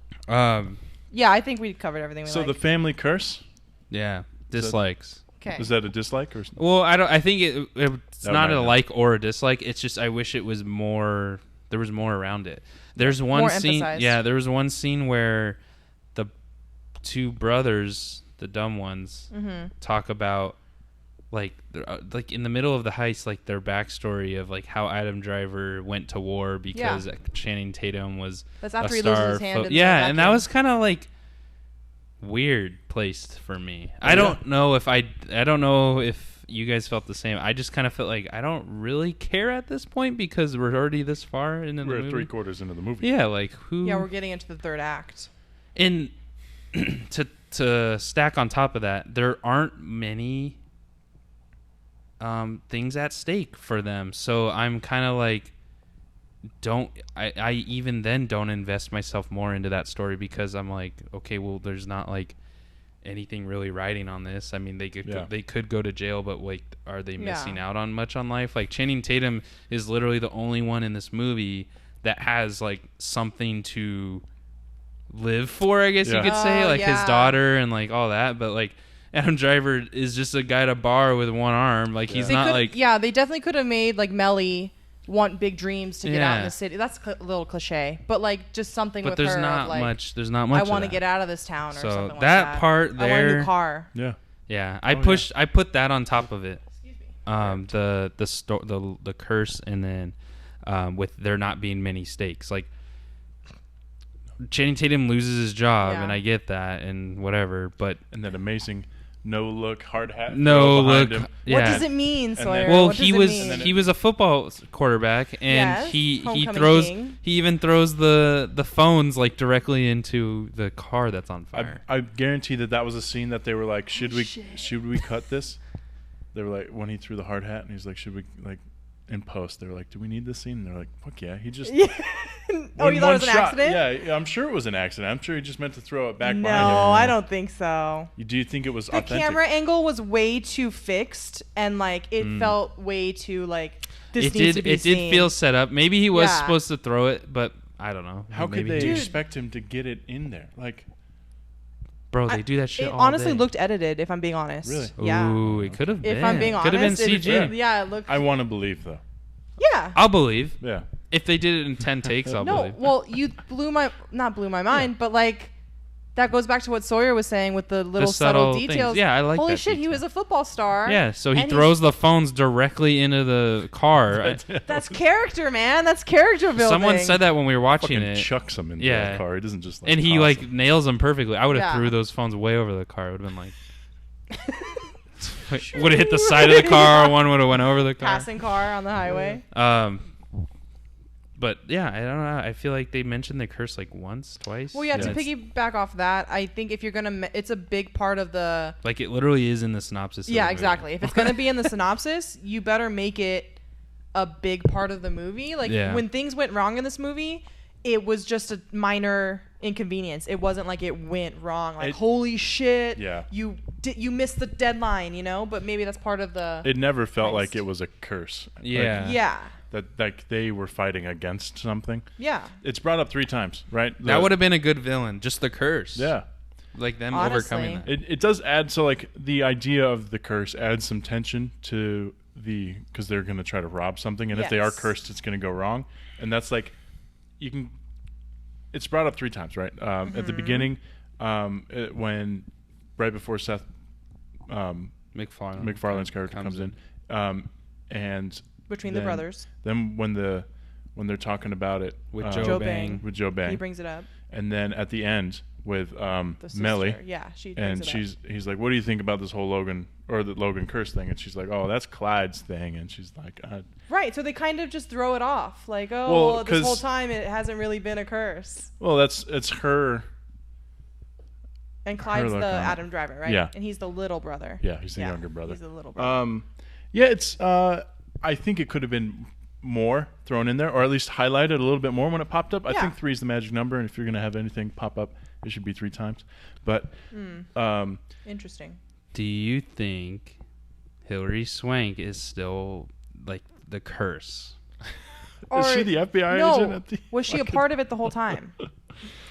Yeah, I think we covered everything we So like. the family curse, Yeah, dislikes. Okay. is that a dislike or? Well, I think it's That not might a have- like or a dislike. It's just I wish it was more there was more around it. There's one More scene. emphasized. Yeah, there was one scene where the two brothers, the dumb ones, talk about like in the middle of the heist, like their backstory of like how Adam Driver went to war because Channing Tatum was That's after a he star loses his hand. In yeah, the and that vacuum. was kind of like weird placed for me. I don't know if I don't know if you guys felt the same. I just kind of felt like I don't really care at this point because we're already this far into the movie. We're 3/4 into the movie. Yeah, like who? Yeah, we're getting into the third act. And to stack on top of that, there aren't many things at stake for them. So I'm kind of like, I even then don't invest myself more into that story because I'm like, okay, well, there's not like anything really riding on this. I mean, they could go to jail, but like, are they missing out on much on life? Like Channing Tatum is literally the only one in this movie that has like something to live for, I guess you could say, like his daughter and like all that. But like Adam Driver is just a guy at a bar with one arm. Like he's not like they definitely could have made like Melly want big dreams to get out in the city. That's a little cliche, but like just something. But with there's her not of, like, much. There's not much. I want to of get out of this town, or so something like that that. part I want a there, new car. Yeah. I put that on top of it. The curse, and then with there not being many stakes, like Channing Tatum loses his job, and I get that, and whatever, but and that amazing no look hard hat. No look. Yeah. What does it mean, Sawyer? Well, what he was a football quarterback, and he throws king. He even throws the phones like directly into the car that's on fire. I guarantee that was a scene that they were like, should we cut this? They were like, when he threw the hard hat, and he's like, should we like in post? They were like, do we need this scene? And they're like, fuck yeah. He just you thought it was an accident? Yeah, I'm sure it was an accident. I'm sure he just meant to throw it back behind him. No, I don't think so. Do you think it was the authentic? camera angle was way too fixed, and like it felt way too like this needs to be It seen. did feel set up. Maybe he was supposed to throw it, but I don't know. How could they expect him to get it in there? Like, bro, they do that shit all It honestly day. looked edited, if I'm being honest. Really? Yeah. Ooh, it could have been. If I'm being honest, could have been CG. it looked. I want to believe though. Yeah. I'll believe. Yeah. If they did it in 10 takes, I'll believe. Well, you not blew my mind, but like that goes back to what Sawyer was saying with the little subtle details. Things. Yeah, I like Holy that shit, detail. he was a football star. Yeah, so he throws the phones directly into the car. That's character, man. That's character building. Someone said that when we were watching Fucking it. chucks them into the car. He doesn't just like and he toss like them. nails them perfectly. I would have threw those phones way over the car. It would have been like would have hit the side of the car. One would have went over the car. Passing car on the highway. But yeah, I don't know. I feel like they mentioned the curse like once, twice. Well, to piggyback off that, I think if you're gonna, it's a big part of the. Like it literally is in the synopsis. Yeah, exactly. If it's gonna be in the synopsis, you better make it a big part of the movie. Like when things went wrong in this movie, it was just a minor inconvenience. It wasn't like it went wrong. Like holy shit, you missed the deadline, you know. But maybe that's part of the. It never felt like it was a curse. Yeah. Yeah. That like they were fighting against something. Yeah. It's brought up 3 times, right? That would have been a good villain, just the curse. Yeah. Like them Honestly. overcoming that. It does add, so like the idea of the curse adds some tension to because they're going to try to rob something, and if they are cursed, it's going to go wrong. And that's like, it's brought up 3 times, right? At the beginning, when right before Seth MacFarlane's character comes in, and between the brothers. Then when they're talking about it with Joe Bang. with Joe Bang, he brings it up. And then at the end with Melly, she brings it up. He's like, "What do you think about this whole Logan curse thing?" And she's like, "Oh, that's Clyde's thing." And she's like, "Right." So they kind of just throw it off, like, "Oh, this whole time it hasn't really been a curse." Well, it's her. And Clyde's the Adam Driver, right? Yeah. And he's the little brother. Yeah, he's the younger brother. He's the little brother. Yeah, it's. I think it could have been more thrown in there, or at least highlighted a little bit more when it popped up. I think 3 is the magic number, and if you're gonna have anything pop up, it should be 3 times. But interesting. Do you think Hilary Swank is still like the curse? Is she the FBI agent? Was she a part of it the whole time?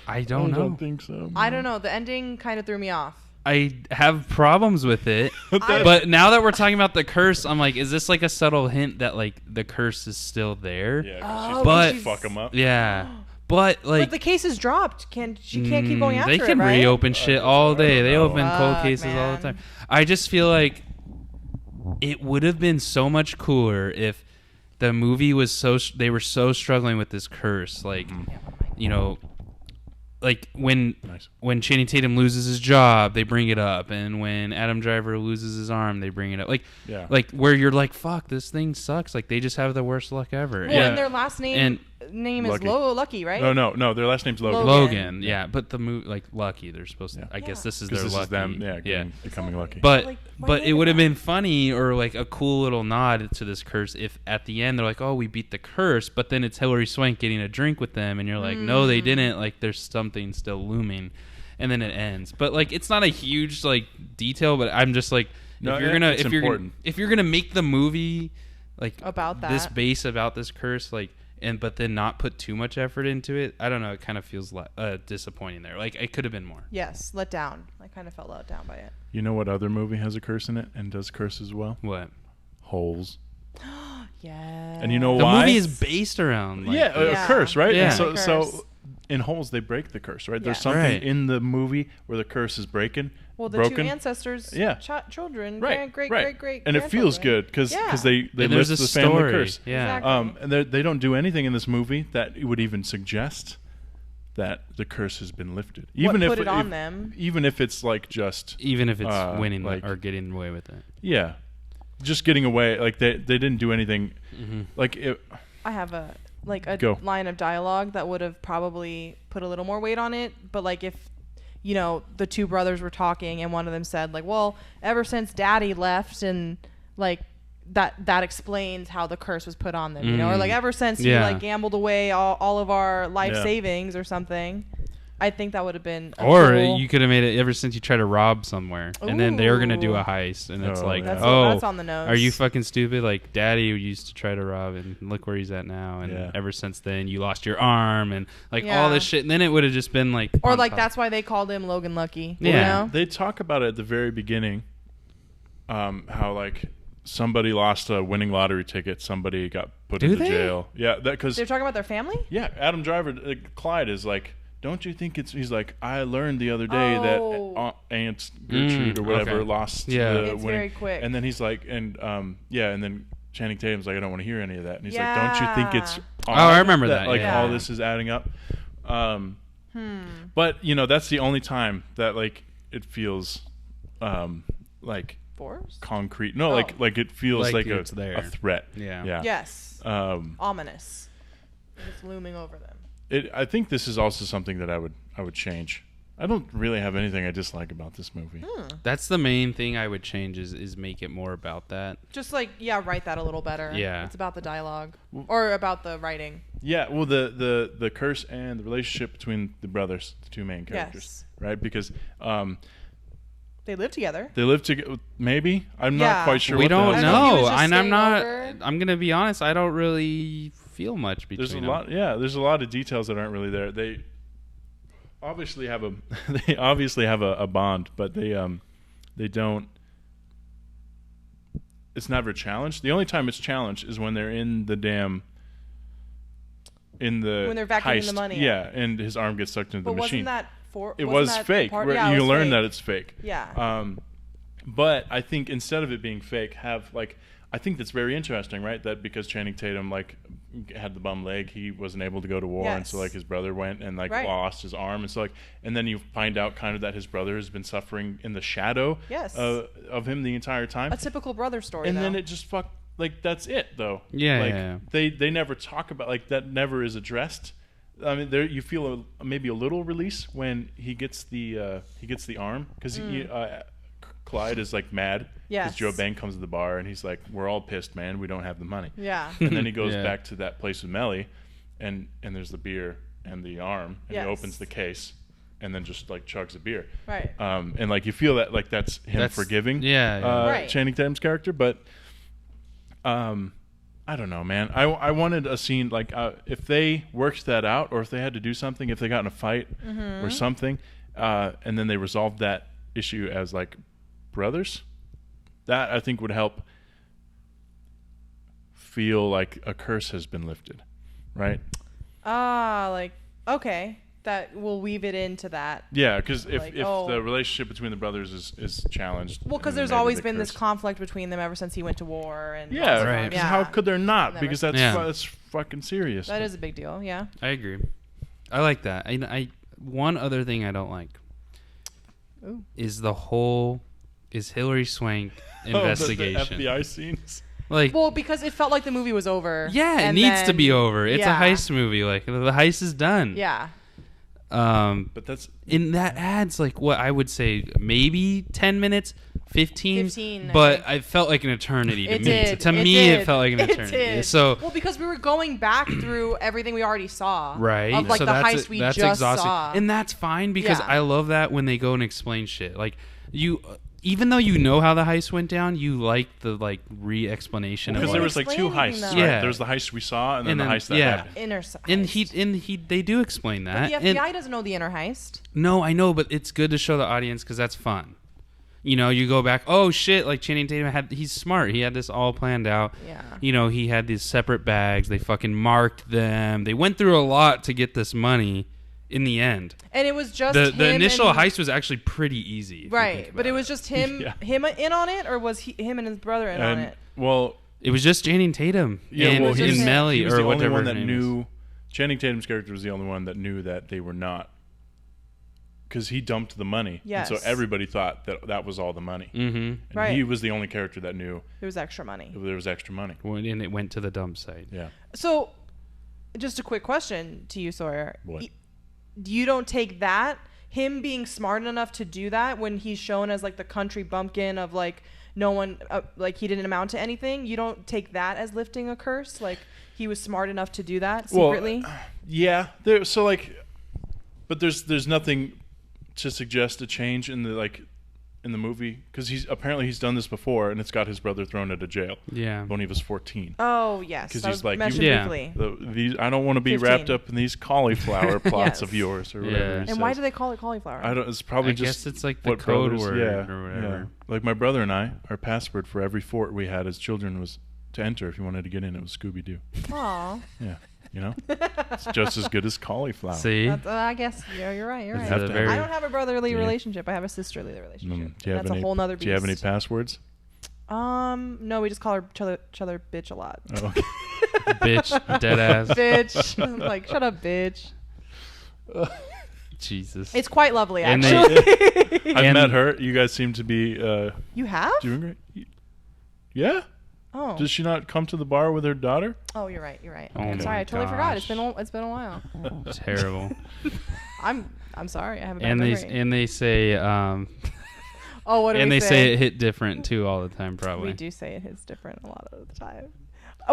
I don't know. I don't think so. I don't know. The ending kind of threw me off. I have problems with it. But now that we're talking about the curse, I'm like, is this like a subtle hint that like the curse is still there? Yeah, but fuck him up. Yeah. But like, but the case is dropped. She can't keep going after it. They can right? reopen shit all day. They open cold Fuck, cases man. all the time. I just feel like it would have been so much cooler the movie was they were so struggling with this curse, like like when Channing Tatum loses his job, they bring it up, and when Adam Driver loses his arm, they bring it up. Like where you're like, fuck, this thing sucks. Like they just have the worst luck ever. Well, and their last name is Lucky, right? No, their last name's Logan. Logan, yeah, but the movie like Lucky, they're supposed to. I guess this is their lucky. Them, becoming lucky. But it would have been funny or like a cool little nod to this curse if at the end they're like, oh, we beat the curse, but then it's Hilary Swank getting a drink with them, and you're like, no, they didn't. Like there's something still looming, and then it ends. But like it's not a huge like detail, but I'm just like, if you're gonna make the movie like about that, this base about this curse, like. But then not put too much effort into it. I don't know. It kind of feels disappointing there. Like it could have been more. Yes, let down. I kind of felt let down by it. You know what other movie has a curse in it and does curse as well? What? Holes. Yeah. And you know the why? The movie is based around a curse, right? Yeah. So in Holes they break the curse, right? Yeah. There's something in the movie where the curse is broken. Well, the two ancestors, children, great, and it feels good because they lift the family curse. Yeah, exactly. And they don't do anything in this movie that would even suggest that the curse has been lifted. Even if it's like even if it's winning or getting away with it. Yeah, just getting away. Like they didn't do anything. Mm-hmm. Like it. I have a line of dialogue that would have probably put a little more weight on it, but like if. The two brothers were talking and one of them said like, well, ever since daddy left and like that explains how the curse was put on them, or like ever since he like gambled away all of our life savings or something. I think that would have been you could have made it ever since you tried to rob somewhere. Ooh. And then they were going to do a heist. And it's like, that's on the nose. Are you fucking stupid? Like, daddy used to try to rob and look where he's at now. And ever since then, you lost your arm and like all this shit. And then it would have just been like... Or like that's why they called him Logan Lucky. Yeah. You know? They talk about it at the very beginning. How like somebody lost a winning lottery ticket. Somebody got put into jail. Yeah. Because they're talking about their family? Yeah. Adam Driver, Clyde is like... Don't you think he's like, I learned the other day that Aunt Gertrude or whatever lost the winning. Very quick. And then he's like, and then Channing Tatum's like, I don't want to hear any of that. And he's like, don't you think it's I remember that. Like all this is adding up. But that's the only time that like it feels like forced? Concrete. No, like it feels like a threat. Yeah. Yes. Ominous. It's looming over them. I think this is also something that I would change. I don't really have anything I dislike about this movie. That's the main thing I would change is make it more about that. Just like write that a little better. Yeah, it's about the dialogue or about the writing. Yeah, well, the curse and the relationship between the brothers, the two main characters, right? Because they live together. Maybe I'm not quite sure. We don't know, and I'm not. I'm gonna be honest. I don't really feel much between them. There's a lot of details that aren't really there. They obviously have a bond, but they don't. It's never challenged. The only time it's challenged is when they're in the when they're vacuuming the money. Yeah, and his arm gets sucked into the machine. It was fake. You learn that it's fake. Yeah. But I think instead of it being fake, I think that's very interesting, right? That because Channing Tatum had the bum leg, he wasn't able to go to war, and so his brother went and lost his arm, and so and then you find out kind of that his brother has been suffering in the shadow of him the entire time. A typical brother story. And then it just that's it though. Yeah. They never talk about that. Never is addressed. I mean, there you feel maybe a little release when he gets the arm because Clyde is mad because Joe Bang comes to the bar and he's like, we're all pissed, man, we don't have the money. Yeah. And then he goes back to that place with Melly and there's the beer and the arm and he opens the case and then just chugs a beer. Right. And you feel that that's him forgiving Channing Tatum's character, but I don't know, man. I wanted a scene if they worked that out or if they had to do something, if they got in a fight or something, and then they resolved that issue as like brothers. That I think would help feel like a curse has been lifted, right? Like, okay. That will weave it into that. Yeah, because if the relationship between the brothers is challenged. Well, because there's always been this conflict between them ever since he went to war. And yeah, right. Yeah. How could there not? Because that's fucking serious. That is a big deal, yeah. I agree. I like that. I one other thing I don't like is Hillary Swank investigation. The FBI scenes. Like, well, because it felt like the movie was over. Yeah, it needs to be over. It's a heist movie. Like, the heist is done. Yeah. But that adds like what I would say maybe 10 minutes, 15 but I felt like an eternity to me. To me, it felt like an eternity. So because we were going back through everything we already saw, right? Of like so the heist we just exhausting. Saw, and that's fine because I love that when they go and explain shit. Like even though you know how the heist went down, you like the like re-explanation because there was like two heists. Right? Yeah, there was the heist we saw, and then the heist that happened. Inner heist. And they do explain that. But the FBI doesn't know the inner heist. No, I know, but it's good to show the audience because that's fun. You know, you go back. Oh shit! Like Channing Tatum he's smart. He had this all planned out. Yeah. You know, he had these separate bags. They fucking marked them. They went through a lot to get this money. In the end, and it was just the initial heist was actually pretty easy, right? But it was just him in on it, or was him and his brother in on it? Well, it was just Channing Tatum and Melly, he was or the whatever. Only one that knew. Channing Tatum's character was the only one that knew that they were not, because he dumped the money, yes. And so everybody thought that was all the money, and he was the only character that knew there was extra money. There was extra money, and it went to the dump site. Yeah. So, just a quick question to you, Sawyer. What? You don't take that, him being smart enough to do that when he's shown as like the country bumpkin of like no one, like he didn't amount to anything. You don't take that as lifting a curse? Like he was smart enough to do that secretly? Well, yeah. But there's nothing to suggest a change in the movie because he's done this before and it's got his brother thrown into jail. Yeah. When he was 14. Oh yes. Because he's like, briefly. I don't want to be 15. Wrapped up in these cauliflower plots of yours or whatever. And why do they call it cauliflower? I don't. It's probably I guess it's like the code word or whatever. Yeah. Like my brother and I, our password for every fort we had as children was to enter. If you wanted to get in, it was Scooby Doo. Aww. Yeah. You know, it's just as good as cauliflower. See, I guess you're right. You're right. I don't have a brotherly relationship. I have a sisterly relationship. That's a whole nother beast. Do you have any passwords? No, we just call each other bitch a lot. Oh, okay. Bitch, dead ass, bitch. Like, shut up, bitch. Jesus, it's quite lovely, actually. I've met her. You guys seem to be. You have? Doing great. Yeah. Oh. Does she not come to the bar with her daughter? Oh, you're right. Oh, I'm sorry. I totally forgot. It's been a while. Terrible. I'm sorry. I have a bad memory. And they say oh, what do and we they say it hit different too all the time. Probably we do say it hits different a lot of the time.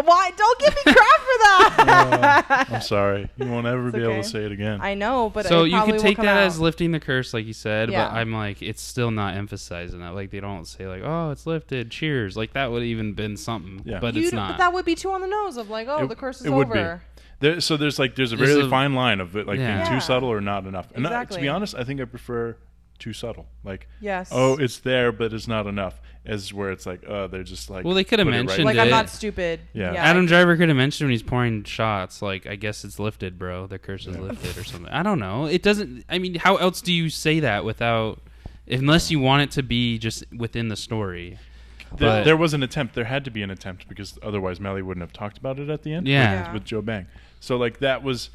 Why? Don't give me crap for that. I'm sorry. You won't ever be able to say it again. I know, but so you could take that as lifting the curse, like you said. Yeah. But I'm like, it's still not emphasizing that. Like they don't say like, oh, it's lifted. Cheers. Like that would have even been something. Yeah. But it's not. But that would be too on the nose of like, the curse is over. Would be. So there's a really fine line of it, like being too subtle or not enough. And to be honest, I think I prefer too subtle. Like, yes. Oh, it's there, but it's not enough. As where it's like, they're just like. Well, they could have mentioned like, I'm not stupid. Yeah. Adam Driver could have mentioned when he's pouring shots, like, I guess it's lifted, bro. The curse is lifted or something. I don't know. It doesn't. I mean, how else do you say that without, unless you want it to be just within the story? There was an attempt. There had to be an attempt because otherwise Melly wouldn't have talked about it at the end. Yeah. With Joe Bang. So like that was,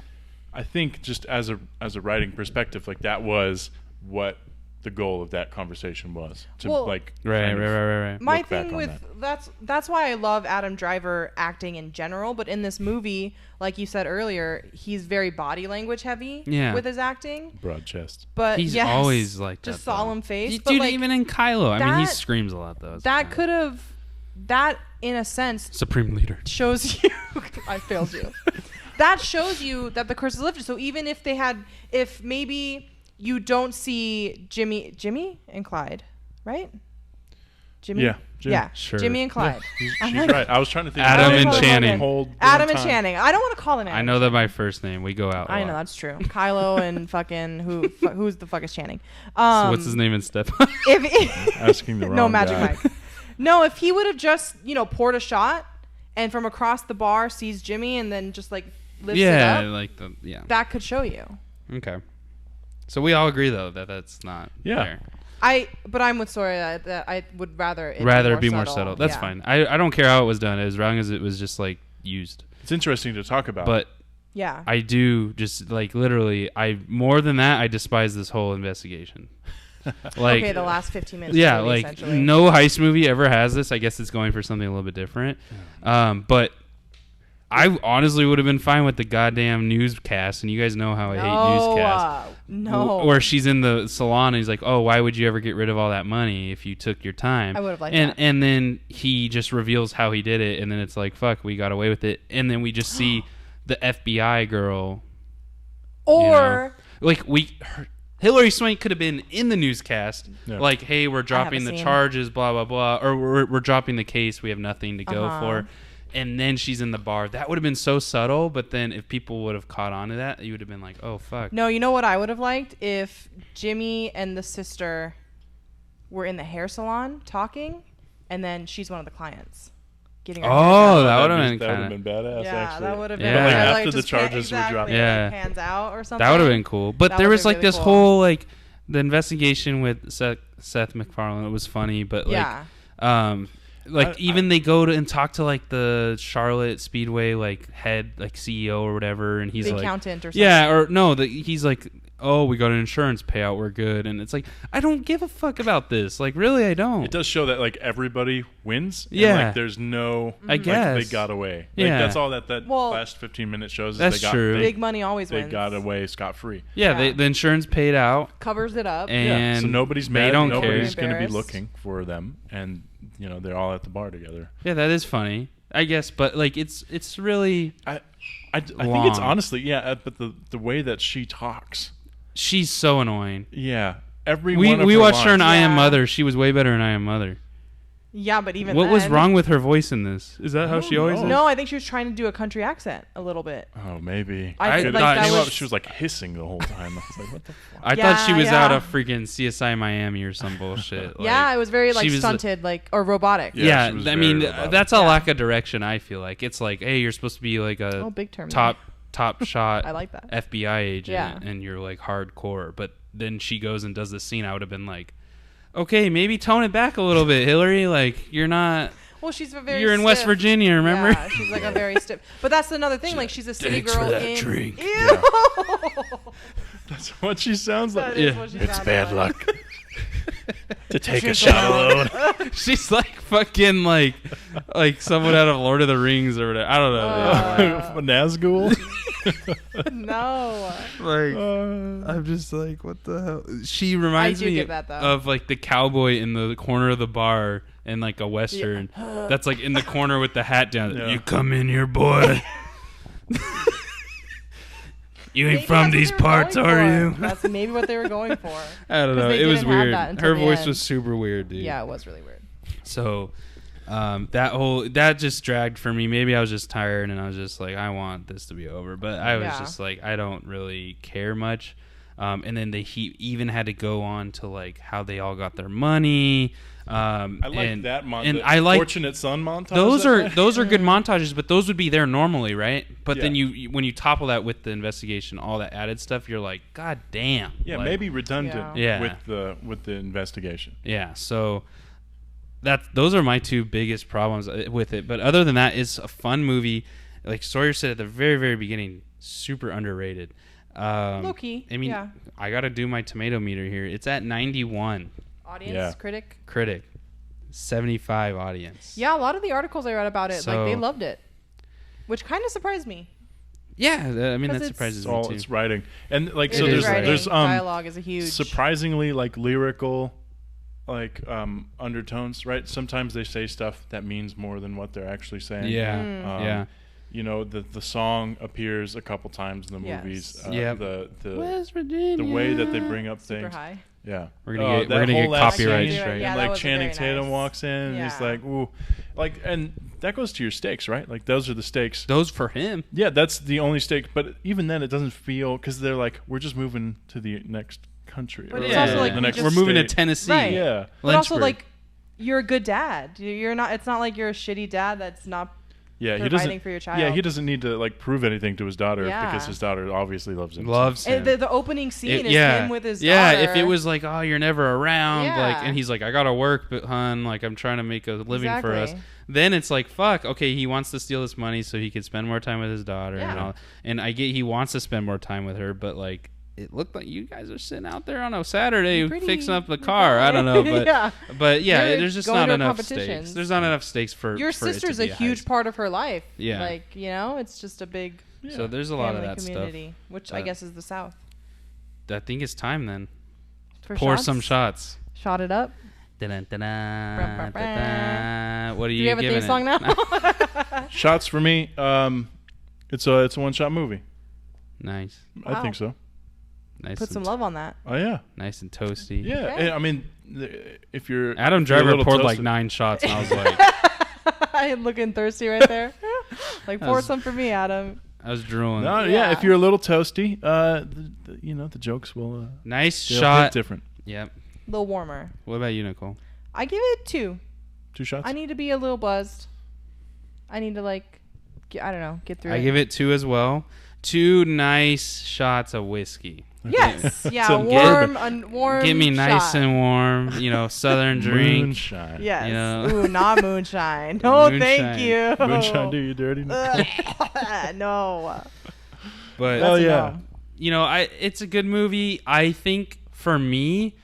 I think, just as a writing perspective, like that was what the goal of that conversation was to right. My thing with that's why I love Adam Driver acting in general, but in this movie, like you said earlier, he's very body language heavy with his acting. Broad chest. But he's always like just solemn face. Dude, like, even in Kylo, I mean, he screams a lot though. That in a sense Supreme Leader shows you I failed you. That shows you that the curse is lifted. So even if maybe you don't see Jimmy and Clyde, right? Jimmy? Yeah. Yeah. Sure. Jimmy and Clyde. She's right. I was trying to think. Adam and like, Channing. Adam and Channing. I don't want to call them Adam. I know that my first name. We go out. I know that's true. Kylo and fucking who's the fuck is Channing? So what's his name in Step? Asking the wrong No, Magic guy. Mike. No, if he would have just poured a shot and from across the bar sees Jimmy and then just like lifts it up, that could show you. Okay. So we all agree though that that's not there. But I'm with Sawyer that I would rather it be more subtle. That's fine. I don't care how it was done as long as it was just like used. It's interesting to talk about. But yeah, I do just like literally. More than that, I despise this whole investigation. Like the last 15 minutes. Yeah, movie, like no heist movie ever has this. I guess it's going for something a little bit different. But I honestly would have been fine with the goddamn newscast, and you guys know how I hate newscasts. No. Where she's in the salon and he's like, "Oh, why would you ever get rid of all that money if you took your time?" I would have liked that. And then he just reveals how he did it, and then it's like, "Fuck, we got away with it." And then we just see the FBI girl, or Hillary Swank could have been in the newscast, like, "Hey, we're dropping the charges, blah blah blah," or we're dropping the case. We have nothing to go for. And then she's in the bar. That would have been so subtle, but then if people would have caught on to that, you would have been like, oh, fuck. No, you know what I would have liked? If Jimmy and the sister were in the hair salon talking, and then she's one of the clients. Getting her that would have been badass, actually. That would have been. Yeah. Like after the charges were dropped. Yeah. Pans out or something. That would have been cool. But there was like really this whole, like, the investigation with Seth MacFarlane. It was funny, but like... even they go to and talk to like the Charlotte Speedway like head like CEO or whatever, and he's the like accountant or something. Yeah, or no, he's like, oh, we got an insurance payout, we're good, and it's like I don't give a fuck about this. Like really, I don't. It does show that like everybody wins. Yeah, and, like, there's no. I guess like, they got away. Yeah, like, that's all that last 15 minutes shows. That's true. Big money always wins. They got away scot free. Yeah, the insurance paid out, covers it up, and so nobody's mad. Don't nobody's care. going to be looking for them, and they're all at the bar together. Yeah, that is funny, I guess, but like it's really. I think it's honestly but the way that she talks. She's so annoying. Yeah. We watched her in I Am Mother. She was way better in I Am Mother. Yeah, but even what was wrong with her voice in this? Is that how she always is? No, I think she was trying to do a country accent a little bit. Oh, maybe. I thought she was like hissing the whole time. I was like, what the fuck? I thought she was out of freaking CSI Miami or some bullshit. It was very like stunted, or robotic. Yeah, I mean that's a lack of direction. I feel like it's like, hey, you're supposed to be like a big term top shot I like that. FBI agent, and you're like hardcore. But then she goes and does this scene. I would have been like, okay, maybe tone it back a little bit, Hillary. Like you're not. Well, she's very. You're in West Virginia, remember? Yeah, she's like a very stiff. But that's another thing. Like she's a city girl. For that drink. Ew. Yeah. That's what she sounds like. It's bad luck to take a shot alone. She's like fucking like someone out of Lord of the Rings or whatever. I don't know. Nazgul. No. Like I'm just like, what the hell? She reminds me of like the cowboy in the corner of the bar in like a western. Yeah. That's like in the corner with the hat down. Yeah. You come in here, boy. You ain't from these parts, are you? That's maybe what they were going for. I don't know. It was weird. Her voice was super weird, dude. Yeah, it was really weird. So that just dragged for me. Maybe I was just tired and I was just like, I want this to be over. But I was just like, I don't really care much. And then he even had to go on to like how they all got their money. I like that montage. And I like Fortunate Son montage. Those are good montages, but those would be there normally, right? But then when you topple that with the investigation, all that added stuff, you're like, God damn. Yeah, like, maybe redundant with the investigation. Yeah, so those are my two biggest problems with it. But other than that, it's a fun movie. Like Sawyer said at the very, very beginning, super underrated. Low-key, I mean, I got to do my tomato meter here. It's at 91. Audience, critic, 75 audience. Yeah, a lot of the articles I read about it, like they loved it, which kind of surprised me. Yeah, I mean that surprises me too. It's writing, and like there's dialogue is a huge, surprisingly like lyrical, like undertones. Right, sometimes they say stuff that means more than what they're actually saying. Yeah. You know, the song appears a couple times in the movies. The West Virginia. The way that they bring up super things. high. Yeah. We're gonna get copyright scene, straight. and like Channing Tatum walks in, and he's Yeah. like, "Ooh," like, and that goes to your stakes, right? Like those are the stakes. Those for him. Yeah, that's the only stake. But even then, it doesn't feel because they're like, we're just moving to the next country. But or it's also like the we next just- we're moving to state. Tennessee. Right. Yeah. But also, Lynchburg. like, you're a good dad. You're not. It's not like you're a shitty dad that's not Yeah, he providing doesn't. for your child. Yeah, he doesn't need to like prove anything to his daughter Yeah. because his daughter obviously loves him. Loves him. And the opening scene is yeah. him with his Yeah, daughter. if it was like, oh, you're never around, Yeah. like, and he's like, I gotta work, but hun, like, I'm trying to make a living for us. Exactly. Then it's like, fuck, okay, he wants to steal this money so he can spend more time with his daughter and Yeah. all. And I get he wants to spend more time with her, but like, it looked like you guys are sitting out there on a Saturday Pretty- fixing up the car. I don't know, but Yeah. but yeah, You're there's just going not to enough competitions. stakes. There's not enough stakes for Your for it to sister's a be huge heist. part of her life. Yeah. Like, you know, it's just a big So there's a lot of family that community, which I But- guess is the South. stuff. I think it's time then. For Pour shots? some shots. Shot it up. Dun-dun, dun-dun, Brum, brum, brum. dun-dun. What are Do you we have a giving theme song it? now? Shots for me. It's a one-shot movie. Nice. I think so. Nice. Put and some love on that. Oh yeah. Nice and toasty. Yeah. Okay. I mean, if you're Adam if you're a Driver little poured like toasted- 9 shots, and I was like, I'm looking thirsty right there. Like, pour was- some for me, Adam. I was drooling. No, yeah. Yeah. If you're a little toasty, the jokes will Nice they'll shot. hit different. Yep. A little warmer. What about you, Nicole? I give it 2. 2 shots. I need to be a little buzzed. I need to, like, I don't know, get through I it. give it 2 as well. 2 nice shots of whiskey. Yes. Yeah, Some warm Get me nice shot. and warm, southern drink. Moonshine. Yes. you know. Ooh, not moonshine. No, thank Moonshine. you. Moonshine, do you dirty? No. But Hell That's a yeah. no. it's a good movie. I think for me,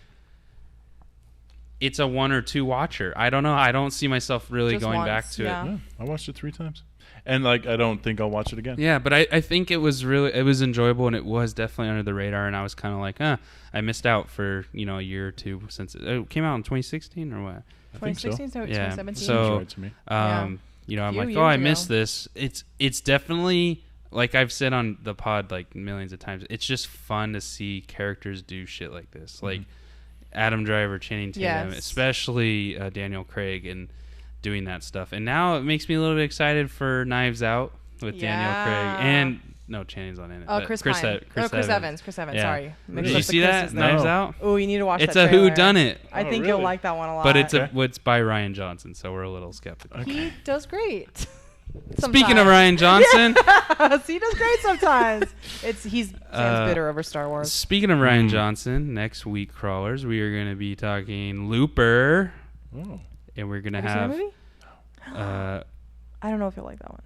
it's a 1 or 2 watcher. I don't know. I don't see myself really Just going once, back to yeah. it. Yeah, I watched it 3 times, and like I don't think I'll watch it again. Yeah, but I think it was enjoyable, and it was definitely under the radar. And I was kind of like, I missed out for a year or 2 since it came out in 2016 or what? I think so. 2016, so Yeah. 2017. So- Seems right to me. I'm Few like, years I ago. missed this. It's definitely, like I've said on the pod like millions of times, it's just fun to see characters do shit like this. Like Adam Driver, Channing Tatum, Yes. especially Daniel Craig, and doing that stuff. And now it makes me a little bit excited for Knives Out with Daniel Craig. And no, Channing's not in it. Oh, but Chris Pine. Chris Evans. Chris Evans. Yeah. Sorry. Did you see that? No. Knives Out? Oh, you need to watch It's that a trailer. whodunit. I Oh, think you'll really? like that one a lot. But it's Okay. it's by Ryan Johnson, so we're a little skeptical. He does great. Speaking of Ryan Johnson, Yes, he does great sometimes. He's Sam's bitter over Star Wars. speaking of Ryan Johnson, next week, crawlers, we are going to be talking Looper, Oh. and we're going to Have you seen have. that movie? I don't know if you'll like that one.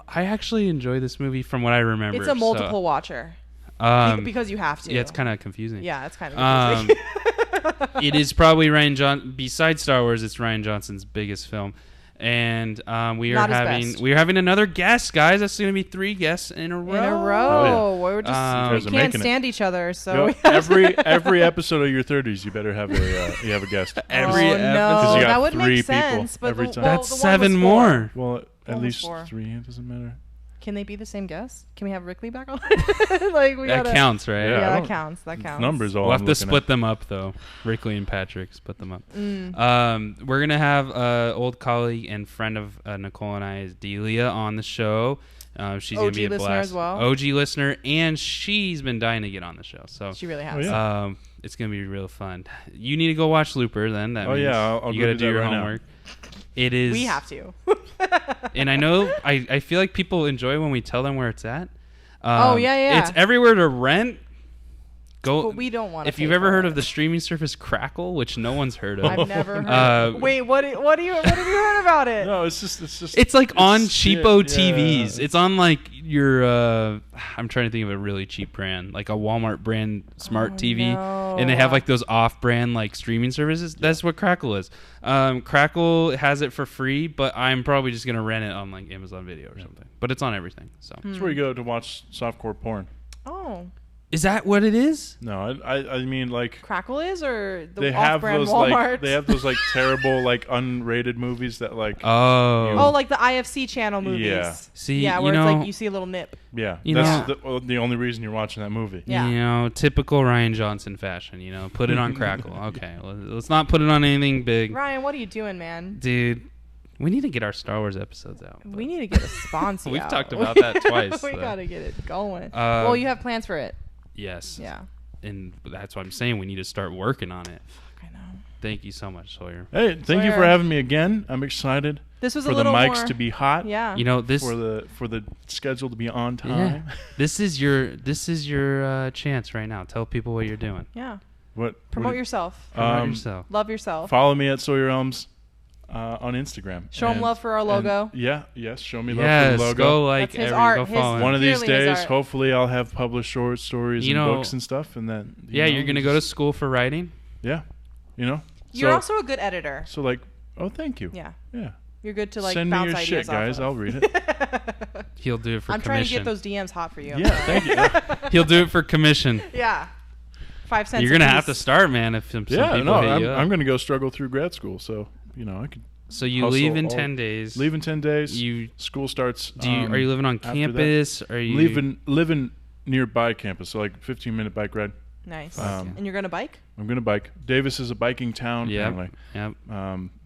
I actually enjoy this movie from what I remember. It's a multiple watcher because you have to. Yeah, it's kind of confusing. Yeah, it's kind of confusing. It is probably besides Star Wars, it's Ryan Johnson's biggest film. And we are Not his best. having another guest, guys. That's going to be 3 guests in a row. In a row. Oh, We're just You guys we are can't making it. stand each other, so You know, we have to- every episode of your 30s, you better have a guest. Every oh, episode. no, 'Cause you got that would 3 make people sense. But every the, time. well, That's the one 7 was 4. more. Well, at Almost least 4. 3. It doesn't matter. Can they be the same guest? Can we have Rickley back on? Like we That gotta, counts, right? Yeah, Yeah, I that don't- counts. That counts. Numbers all We'll I'm have to looking split at. them up, though. Rickley and Patrick, split them up. Mm. We're going to have old colleague and friend of Nicole and I, Delia, on the show. She's going to be a OG listener blast. as well? OG listener, and she's been dying to get on the show. So She really has. Oh, yeah. it's going to be real fun. You need to go watch Looper, then. That Oh, means yeah, I'll you go got to do do that your right now. homework. It is. We have to. And I know, I feel like people enjoy when we tell them where it's at. Oh, yeah. It's everywhere to rent. Go. But we don't want to. If you've ever heard of the streaming service Crackle, which no one's heard of, I've never heard. Wait, what have you heard about it? No, it's just. it's like on shit, cheapo yeah. TVs. It's on like your. I'm trying to think of a really cheap brand, like a Walmart brand smart TV, no. and they have like those off-brand like streaming services. That's what Crackle is. Crackle has it for free, but I'm probably just gonna rent it on like Amazon Video or something. But it's on everything. So That's where you go to watch softcore porn. Oh. Is that what it is? No, I mean like Crackle is or the they have off-brand those Walmart? like they have those like terrible like unrated movies that like Oh, like the IFC channel movies. Yeah. See, yeah, where it's like you see a little nip. Yeah, You that's know- the only reason you're watching that movie. Yeah. You know, typical Ryan Johnson fashion. You know, put it on Crackle. Okay, let's not put it on anything big. Ryan, what are you doing, man? Dude, we need to get our Star Wars episodes out. We need to get a sponsor. We've out. talked about that twice. We gotta get it going. Well, you have plans for it. Yes. Yeah. And that's what I'm saying. We need to start working on it. I know. Thank you so much, Sawyer. Hey, thank you for having me again. I'm excited. This was for a little the mics more, to be hot. Yeah. You know this for the schedule to be on time. Yeah. This is your chance right now. Tell people what you're doing. Yeah. Promote yourself. Promote yourself. Love yourself. Follow me at Sawyer Elms on Instagram. Show him love for our logo. Show me love for the logo. Go like That's his every art, go follow him. One of these Clearly his days, art. hopefully, I'll have published short stories and books and stuff, and then you're gonna go to school for writing. Yeah, You're also a good editor. So like, oh, thank you. Yeah. Yeah. You're good to like Send me bounce your ideas shit, guys. off of. I'll read it. He'll do it for I'm commission. trying to get those DMs hot for you. Yeah, thank you. He'll do it for commission. Yeah. 5 cents. You're gonna have to start, man. If some people hit you up. I'm gonna go struggle through grad school, so I could. So you leave in 10 days. Leave in 10 days. School starts. Are you living on campus? Are you living nearby campus? So like 15-minute bike ride. Nice. And you're gonna bike? I'm gonna bike. Davis is a biking town. Apparently. Yep.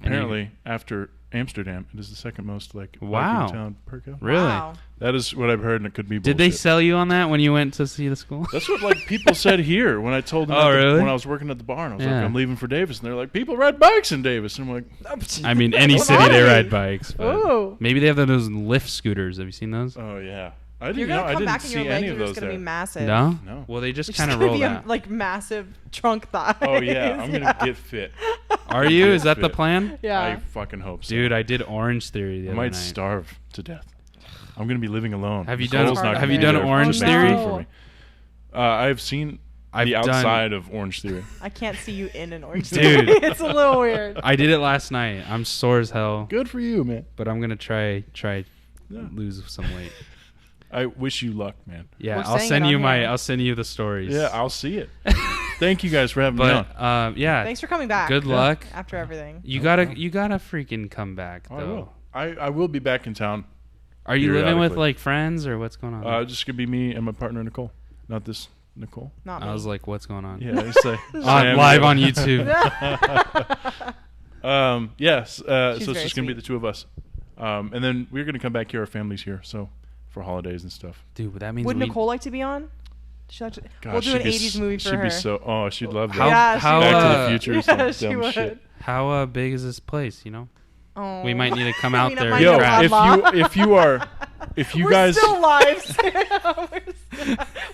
Apparently, after Amsterdam, it is the second most biking town per capita. Really? Wow. That is what I've heard, and it could be bullshit. Did they sell you on that when you went to see the school? That's what like people said here when I told them really? when I was working at the bar, and I was like, I'm leaving for Davis, and they're like, people ride bikes in Davis, and I'm like, I mean, any city they ride bikes. But Ooh. maybe they have those lift scooters. Have you seen those? oh yeah. You're gonna come back and your see legs any are of just those gonna be there. massive. No. Well, they just It's kind of gonna roll be that. like massive trunk thighs. Oh yeah, I'm gonna get fit. Are you? Is that the plan? Yeah. I fucking hope so. Dude, I did Orange Theory the I other might night. starve to death. I'm gonna be living alone. Have you Nicole's done- not have gonna you be done there Orange to make Theory? food for me. I've seen the outside of Orange Theory. I can't see you in an orange Dude. theory. It's a little weird. I did it last night. I'm sore as hell, Good for you, man. but I'm gonna try Yeah. lose some weight. I wish you luck, man. Yeah, We're I'll saying send it you on my. here. I'll send you the stories. Yeah, I'll see it. Thank you guys for having me on. But yeah, Thanks for coming back. good luck. After everything. You gotta freaking come back I though. will. I will be back in town. Are you living with Periodically. like friends or what's going on? Just gonna be me and my partner Nicole. Not this Nicole. Not I me. was like, what's going on? Yeah, I say Live on YouTube. Yes. So it's very just gonna be sweet. the two of us. And then we're gonna come back here. Our family's here, so for holidays and stuff. Dude, that means Would we, Nicole like to be on? She'd like to, God, we'll do an she'd be 80s movie for she'd her. Be so. Oh, she'd love that. How- yeah, how, she Back would. to the Future. Yeah, Some she dumb would. shit. How big is this place? You know, Oh. we might need to come out mean, it there. might and go Yo, crash. on. if you We're guys, still live.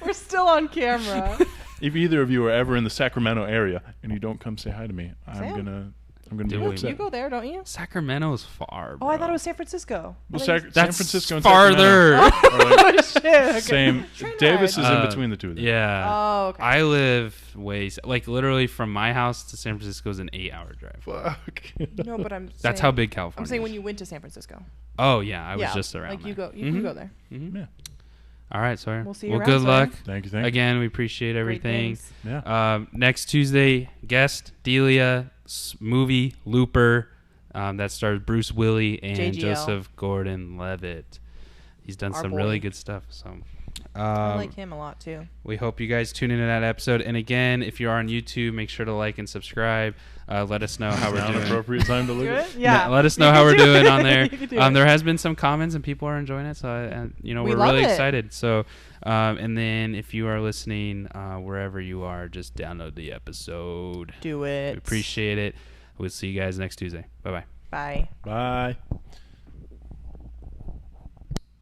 We're still on camera. if either of you are ever in the Sacramento area and you don't come say hi to me, I'm Sam? gonna be Dude, upset. You go there, don't you? Sacramento's far. Oh, I bro. thought it was San Francisco. Well, I thought San That's Francisco and farther. Sacramento are like Oh, shit. Okay. same. Train Davis ride. is in between the two of them. Yeah. Oh, okay. I live like literally from my house to San Francisco is an 8-hour drive. Fuck. No, but I'm. That's saying, how big California. I'm saying is. when you went to San Francisco. Oh yeah, I was Yeah, just around. Like you there. go, you can go there. Mhm. Yeah. All right, Sawyer. We'll see you Well, around, good Sawyer. luck. Thank you. Again, we appreciate Great everything. things. Yeah. Next Tuesday, guest Delia movie Looper. That stars Bruce Willis and JGL. Joseph Gordon-Levitt. He's done Our some boy. really good stuff. So I like him a lot too. we hope you guys tune into that episode. And again, if you're on YouTube, make sure to like and subscribe. Let us know how we're Now an doing. appropriate time to Do leave. it? Yeah. Let us You know how can we're do doing it. on there. You can do it. There has been some comments and people are enjoying it, so We we're love really it. excited. So, and then if you are listening wherever you are, just download the episode. Do it. We appreciate it. We'll see you guys next Tuesday. Bye bye. Bye. Bye.